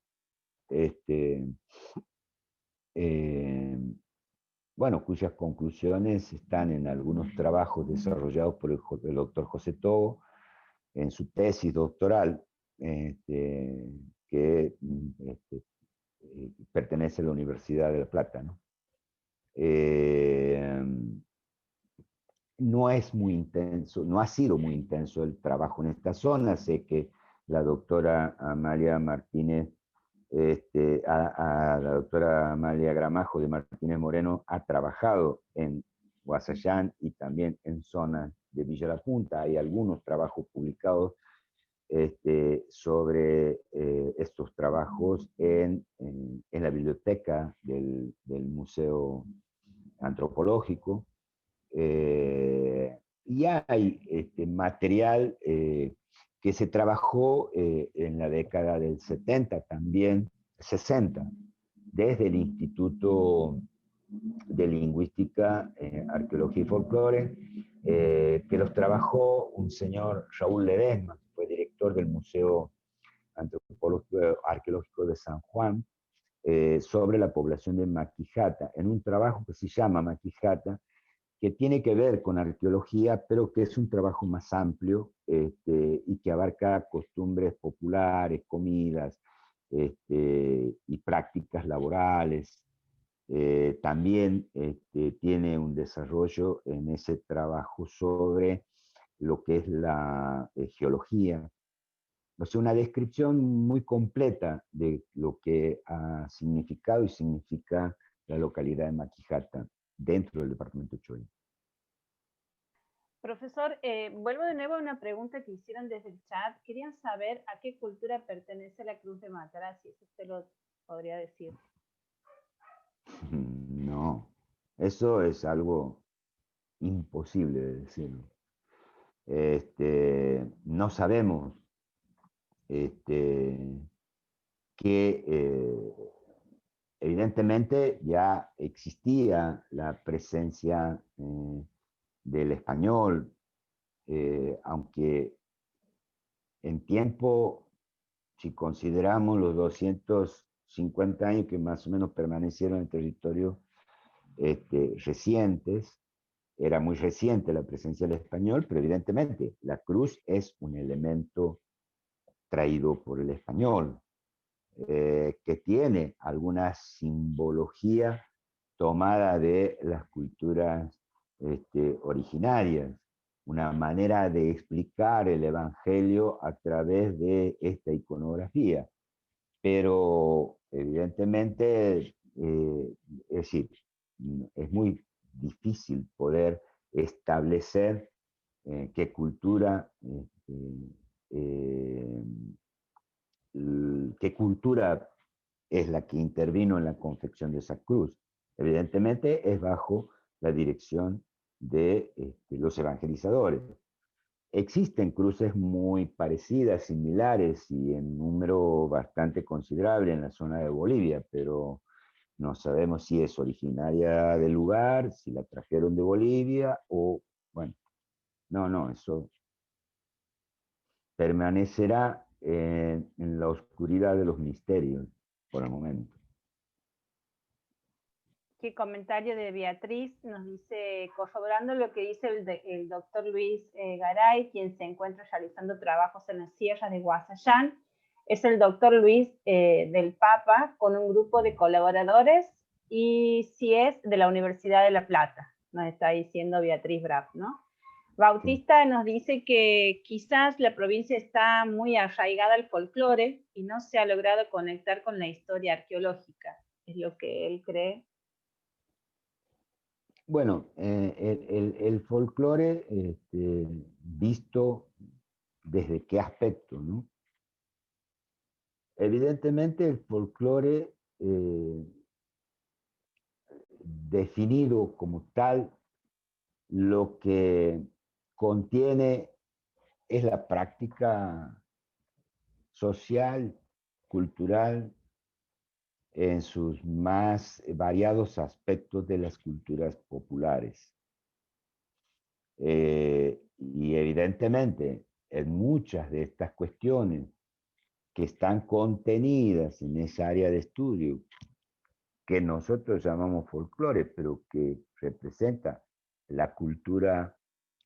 bueno, cuyas conclusiones están en algunos trabajos desarrollados por el doctor José Togo en su tesis doctoral, que pertenece a la Universidad de La Plata, ¿no? No es muy intenso, no ha sido muy intenso el trabajo en esta zona. Sé que la doctora Amalia Martínez, a la doctora Amalia Gramajo de Martínez Moreno ha trabajado en Guasayán y también en zonas de Villa La Punta. Hay algunos trabajos publicados sobre estos trabajos en la biblioteca del Museo Antropológico. Y hay material que se trabajó en la década del 70 también, 60, desde el Instituto de Lingüística, Arqueología y Folclore, que los trabajó un señor Raúl Ledesma, que fue director del Museo Arqueológico de San Juan, sobre la población de Maquijata, en un trabajo que se llama Maquijata, que tiene que ver con arqueología, pero que es un trabajo más amplio y que abarca costumbres populares, comidas y prácticas laborales. También tiene un desarrollo en ese trabajo sobre lo que es la geología. O sea, una descripción muy completa de lo que ha significado y significa la localidad de Maquijata dentro del departamento Choya. Profesor, vuelvo de nuevo a una pregunta que hicieron desde el chat. Querían saber a qué cultura pertenece la Cruz de Matará, si eso usted lo podría decir. No, eso es algo imposible de decirlo. No sabemos que evidentemente ya existía la presencia del español, aunque en tiempo si consideramos los 250 años que más o menos permanecieron en territorios recientes, era muy reciente la presencia del español, pero evidentemente la cruz es un elemento traído por el español, que tiene alguna simbología tomada de las culturas originarias, una manera de explicar el Evangelio a través de esta iconografía. Pero evidentemente, es decir, es muy difícil poder establecer qué cultura, eh, qué cultura es la que intervino en la confección de esa cruz. Evidentemente es bajo la dirección de los evangelizadores. Existen cruces muy parecidas, similares y en número bastante considerable en la zona de Bolivia, pero no sabemos si es originaria del lugar, si la trajeron de Bolivia o, bueno, no, eso permanecerá en la oscuridad de los misterios por el momento. Qué comentario de Beatriz nos dice, corroborando lo que dice el doctor Luis Garay, quien se encuentra realizando trabajos en las sierras de Guasayán, es el doctor Luis del Papa con un grupo de colaboradores y si es de la Universidad de La Plata, nos está diciendo Beatriz Braff, ¿no? Bautista nos dice que quizás la provincia está muy arraigada al folclore y no se ha logrado conectar con la historia arqueológica, es lo que él cree. Bueno, el folclore visto desde qué aspecto, ¿no? Evidentemente el folclore definido como tal, lo que contiene es la práctica social, cultural, en sus más variados aspectos de las culturas populares. Y evidentemente, en muchas de estas cuestiones que están contenidas en esa área de estudio, que nosotros llamamos folclore, pero que representa la cultura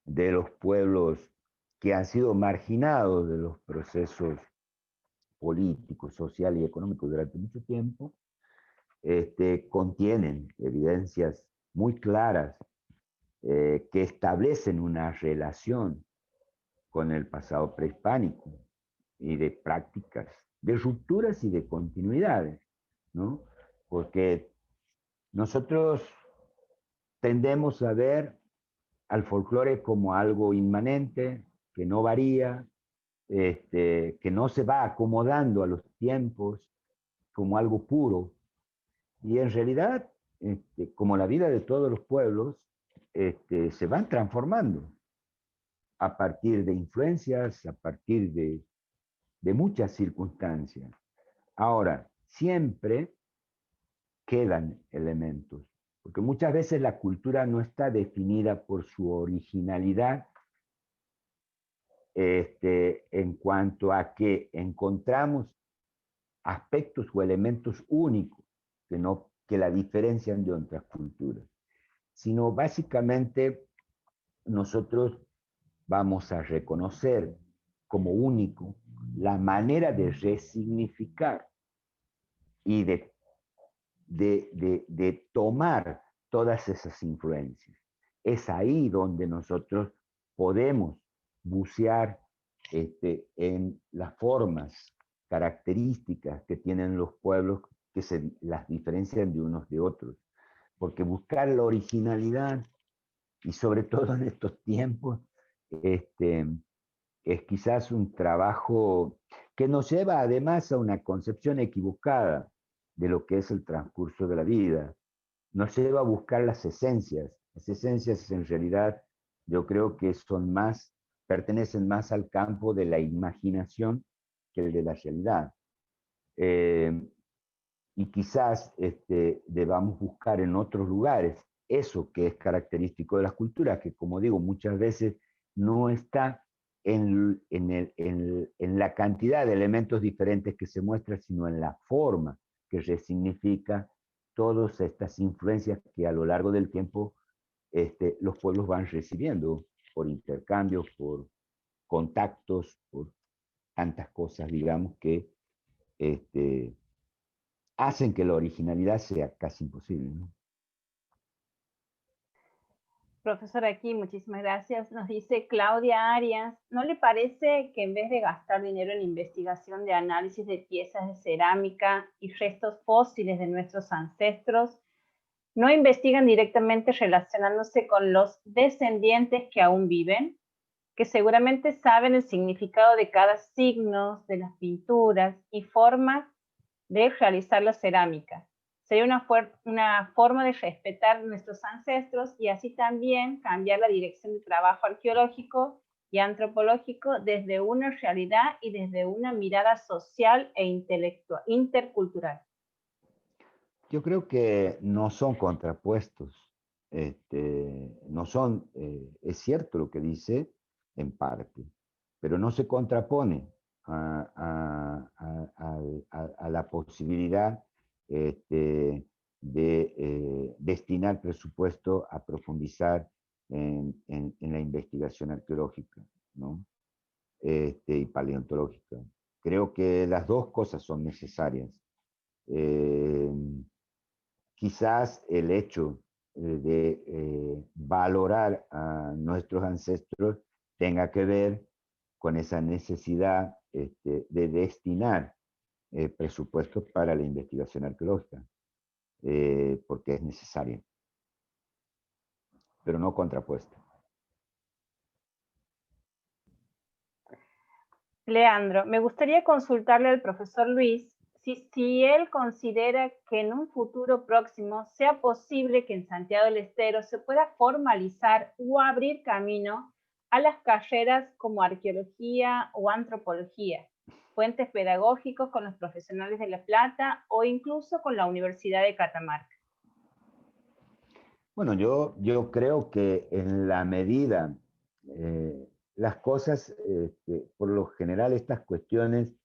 de los pueblos que han sido marginados de los procesos políticos, sociales y económicos durante mucho tiempo, contienen evidencias muy claras que establecen una relación con el pasado prehispánico y de prácticas, de rupturas y de continuidades, ¿no? Porque nosotros tendemos a ver al folclore como algo inmanente, que no varía, que no se va acomodando a los tiempos, como algo puro. Y en realidad, como la vida de todos los pueblos, se van transformando a partir de influencias, a partir de muchas circunstancias. Ahora, siempre quedan elementos, porque muchas veces la cultura no está definida por su originalidad, en cuanto a que encontramos aspectos o elementos únicos que la diferencian de otras culturas, sino básicamente nosotros vamos a reconocer como único la manera de resignificar y de tomar todas esas influencias. Es ahí donde nosotros podemos bucear en las formas, características que tienen los pueblos que se las diferencian de unos de otros. Porque buscar la originalidad, y sobre todo en estos tiempos, es quizás un trabajo que nos lleva además a una concepción equivocada de lo que es el transcurso de la vida. Nos lleva a buscar las esencias. Las esencias en realidad yo creo que pertenecen más al campo de la imaginación que el de la realidad. Y quizás debamos buscar en otros lugares eso que es característico de las culturas, que como digo, muchas veces no está en la la cantidad de elementos diferentes que se muestran, sino en la forma que resignifica todas estas influencias que a lo largo del tiempo los pueblos van recibiendo por intercambios, por contactos, por tantas cosas, digamos, que hacen que la originalidad sea casi imposible, ¿no? Profesor, aquí, muchísimas gracias. Nos dice Claudia Arias, ¿no le parece que en vez de gastar dinero en investigación de análisis de piezas de cerámica y restos fósiles de nuestros ancestros, no investigan directamente relacionándose con los descendientes que aún viven, que seguramente saben el significado de cada signo, de las pinturas y formas de realizar la cerámica? Sería una forma de respetar nuestros ancestros y así también cambiar la dirección de trabajo arqueológico y antropológico desde una realidad y desde una mirada social e intelectual, intercultural. Yo creo que no son contrapuestos. No son, es cierto lo que dice en parte, pero no se contrapone a la posibilidad de destinar presupuesto a profundizar en la investigación arqueológica, ¿no? Y paleontológica. Creo que las dos cosas son necesarias. Quizás el hecho de valorar a nuestros ancestros tenga que ver con esa necesidad de destinar presupuestos para la investigación arqueológica, porque es necesario, pero no contrapuesto. Leandro, me gustaría consultarle al profesor Luis si él considera que en un futuro próximo sea posible que en Santiago del Estero se pueda formalizar o abrir camino a las carreras como arqueología o antropología, puentes pedagógicos con los profesionales de La Plata o incluso con la Universidad de Catamarca. Bueno, yo creo que en la medida, las cosas, por lo general estas cuestiones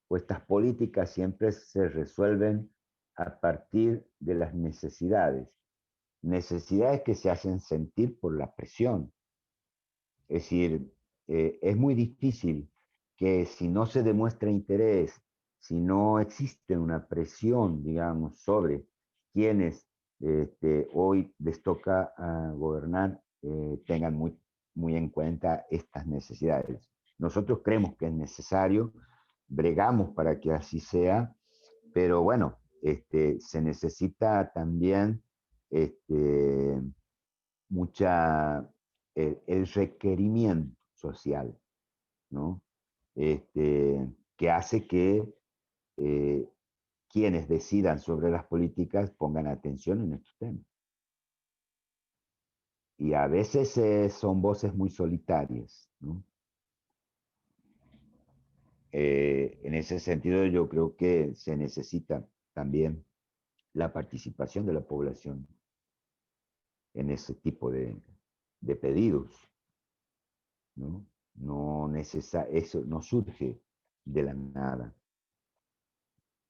o estas políticas siempre se resuelven a partir de las necesidades que se hacen sentir por la presión. Es decir, es muy difícil que si no se demuestra interés, si no existe una presión, digamos, sobre quienes hoy les toca gobernar, tengan muy en cuenta estas necesidades. Nosotros creemos que es necesario, bregamos para que así sea, pero bueno, se necesita también mucha, el requerimiento social, ¿no? Que hace que quienes decidan sobre las políticas pongan atención en estos temas. Y a veces son voces muy solitarias, ¿no? En ese sentido, yo creo que se necesita también la participación de la población en ese tipo de pedidos, ¿no? Eso no surge de la nada.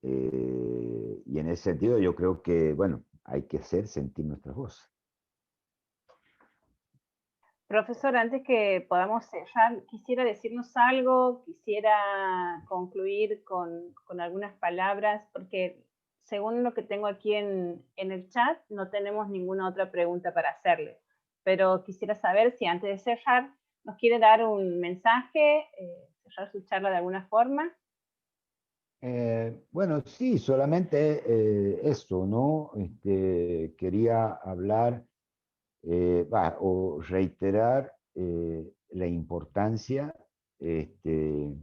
Y en ese sentido yo creo que, bueno, hay que hacer sentir nuestra voz. Profesor, antes que podamos cerrar, quisiera decirnos algo, quisiera concluir con algunas palabras, porque según lo que tengo aquí en el chat, no tenemos ninguna otra pregunta para hacerle. Pero quisiera saber si antes de cerrar nos quiere dar un mensaje, cerrar su charla de alguna forma. Bueno, sí, solamente eso, ¿no? Quería hablar o reiterar la importancia de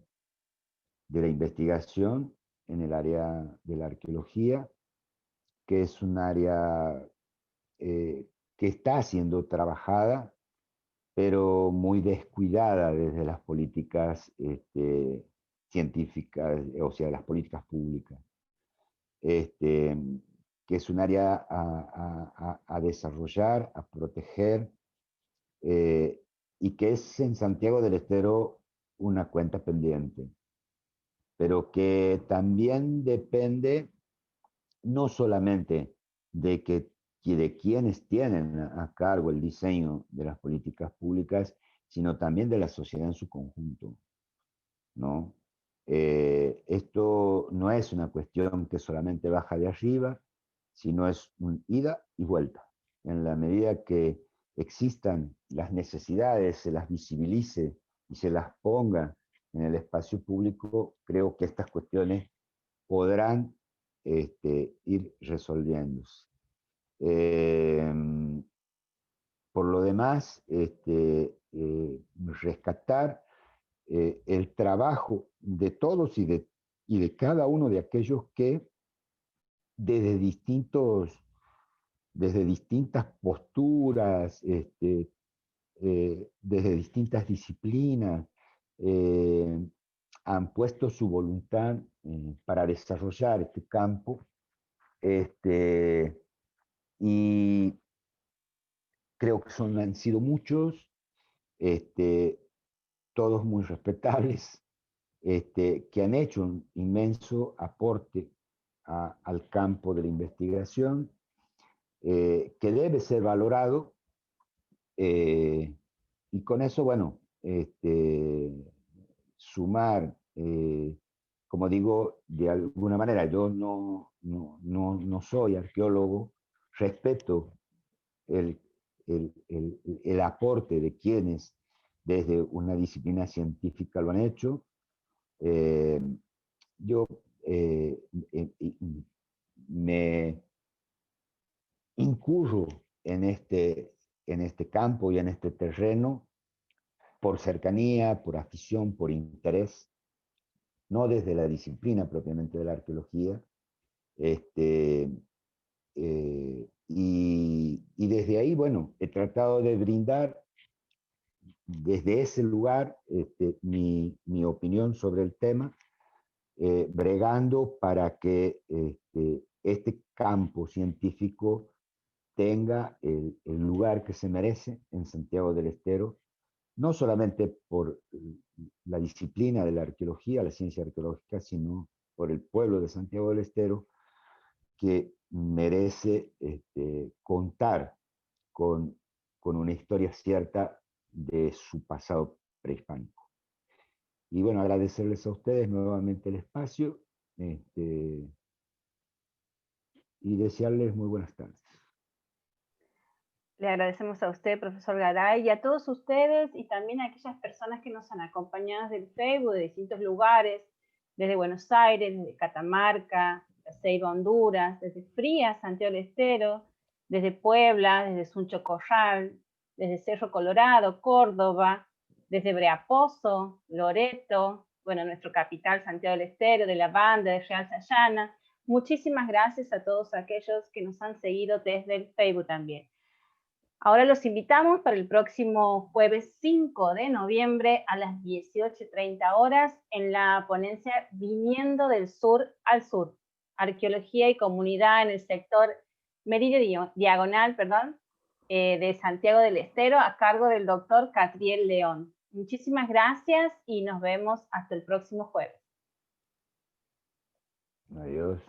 la investigación en el área de la arqueología, que es un área que está siendo trabajada, pero muy descuidada desde las políticas científicas, o sea, las políticas públicas. Que es un área a desarrollar, a proteger, y que es en Santiago del Estero una cuenta pendiente. pero que también depende no solamente de quienes tienen a cargo el diseño de las políticas públicas, sino también de la sociedad en su conjunto, ¿no? Esto no es una cuestión que solamente baja de arriba, sino es un ida y vuelta. En la medida que existan las necesidades, se las visibilice y se las ponga en el espacio público, creo que estas cuestiones podrán ir resolviéndose. Por lo demás, rescatar el trabajo de todos y de cada uno de aquellos que desde distintas posturas, desde distintas disciplinas, han puesto su voluntad para desarrollar este campo, y creo que han sido muchos, todos muy respetables, que han hecho un inmenso aporte al campo de la investigación, que debe ser valorado, y con eso, bueno, sumar, como digo, de alguna manera, yo no soy arqueólogo, respeto el, el aporte de quienes desde una disciplina científica lo han hecho. Yo me incurro en este campo y en este terreno por cercanía, por afición, por interés, no desde la disciplina propiamente de la arqueología, y desde ahí, bueno, he tratado de brindar desde ese lugar mi opinión sobre el tema, bregando para que este campo científico tenga el lugar que se merece en Santiago del Estero, no solamente por la disciplina de la arqueología, la ciencia arqueológica, sino por el pueblo de Santiago del Estero, que merece contar con una historia cierta de su pasado prehispánico. Y bueno, agradecerles a ustedes nuevamente el espacio, y desearles muy buenas tardes. Le agradecemos a usted, profesor Garay, y a todos ustedes, y también a aquellas personas que nos han acompañado desde el Facebook, de distintos lugares, desde Buenos Aires, desde Catamarca, Ceiba, Honduras, desde Frías, Santiago del Estero, desde Puebla, desde Suncho Corral, desde Cerro Colorado, Córdoba, desde Breapozo, Loreto, bueno, nuestro capital, Santiago del Estero, de La Banda, de Real Sayana. Muchísimas gracias a todos aquellos que nos han seguido desde el Facebook también. Ahora los invitamos para el próximo jueves 5 de noviembre a las 18:30 horas en la ponencia Viniendo del Sur al Sur, Arqueología y Comunidad en el sector Meridio Diagonal, de Santiago del Estero, a cargo del doctor Catriel León. Muchísimas gracias y nos vemos hasta el próximo jueves. Adiós.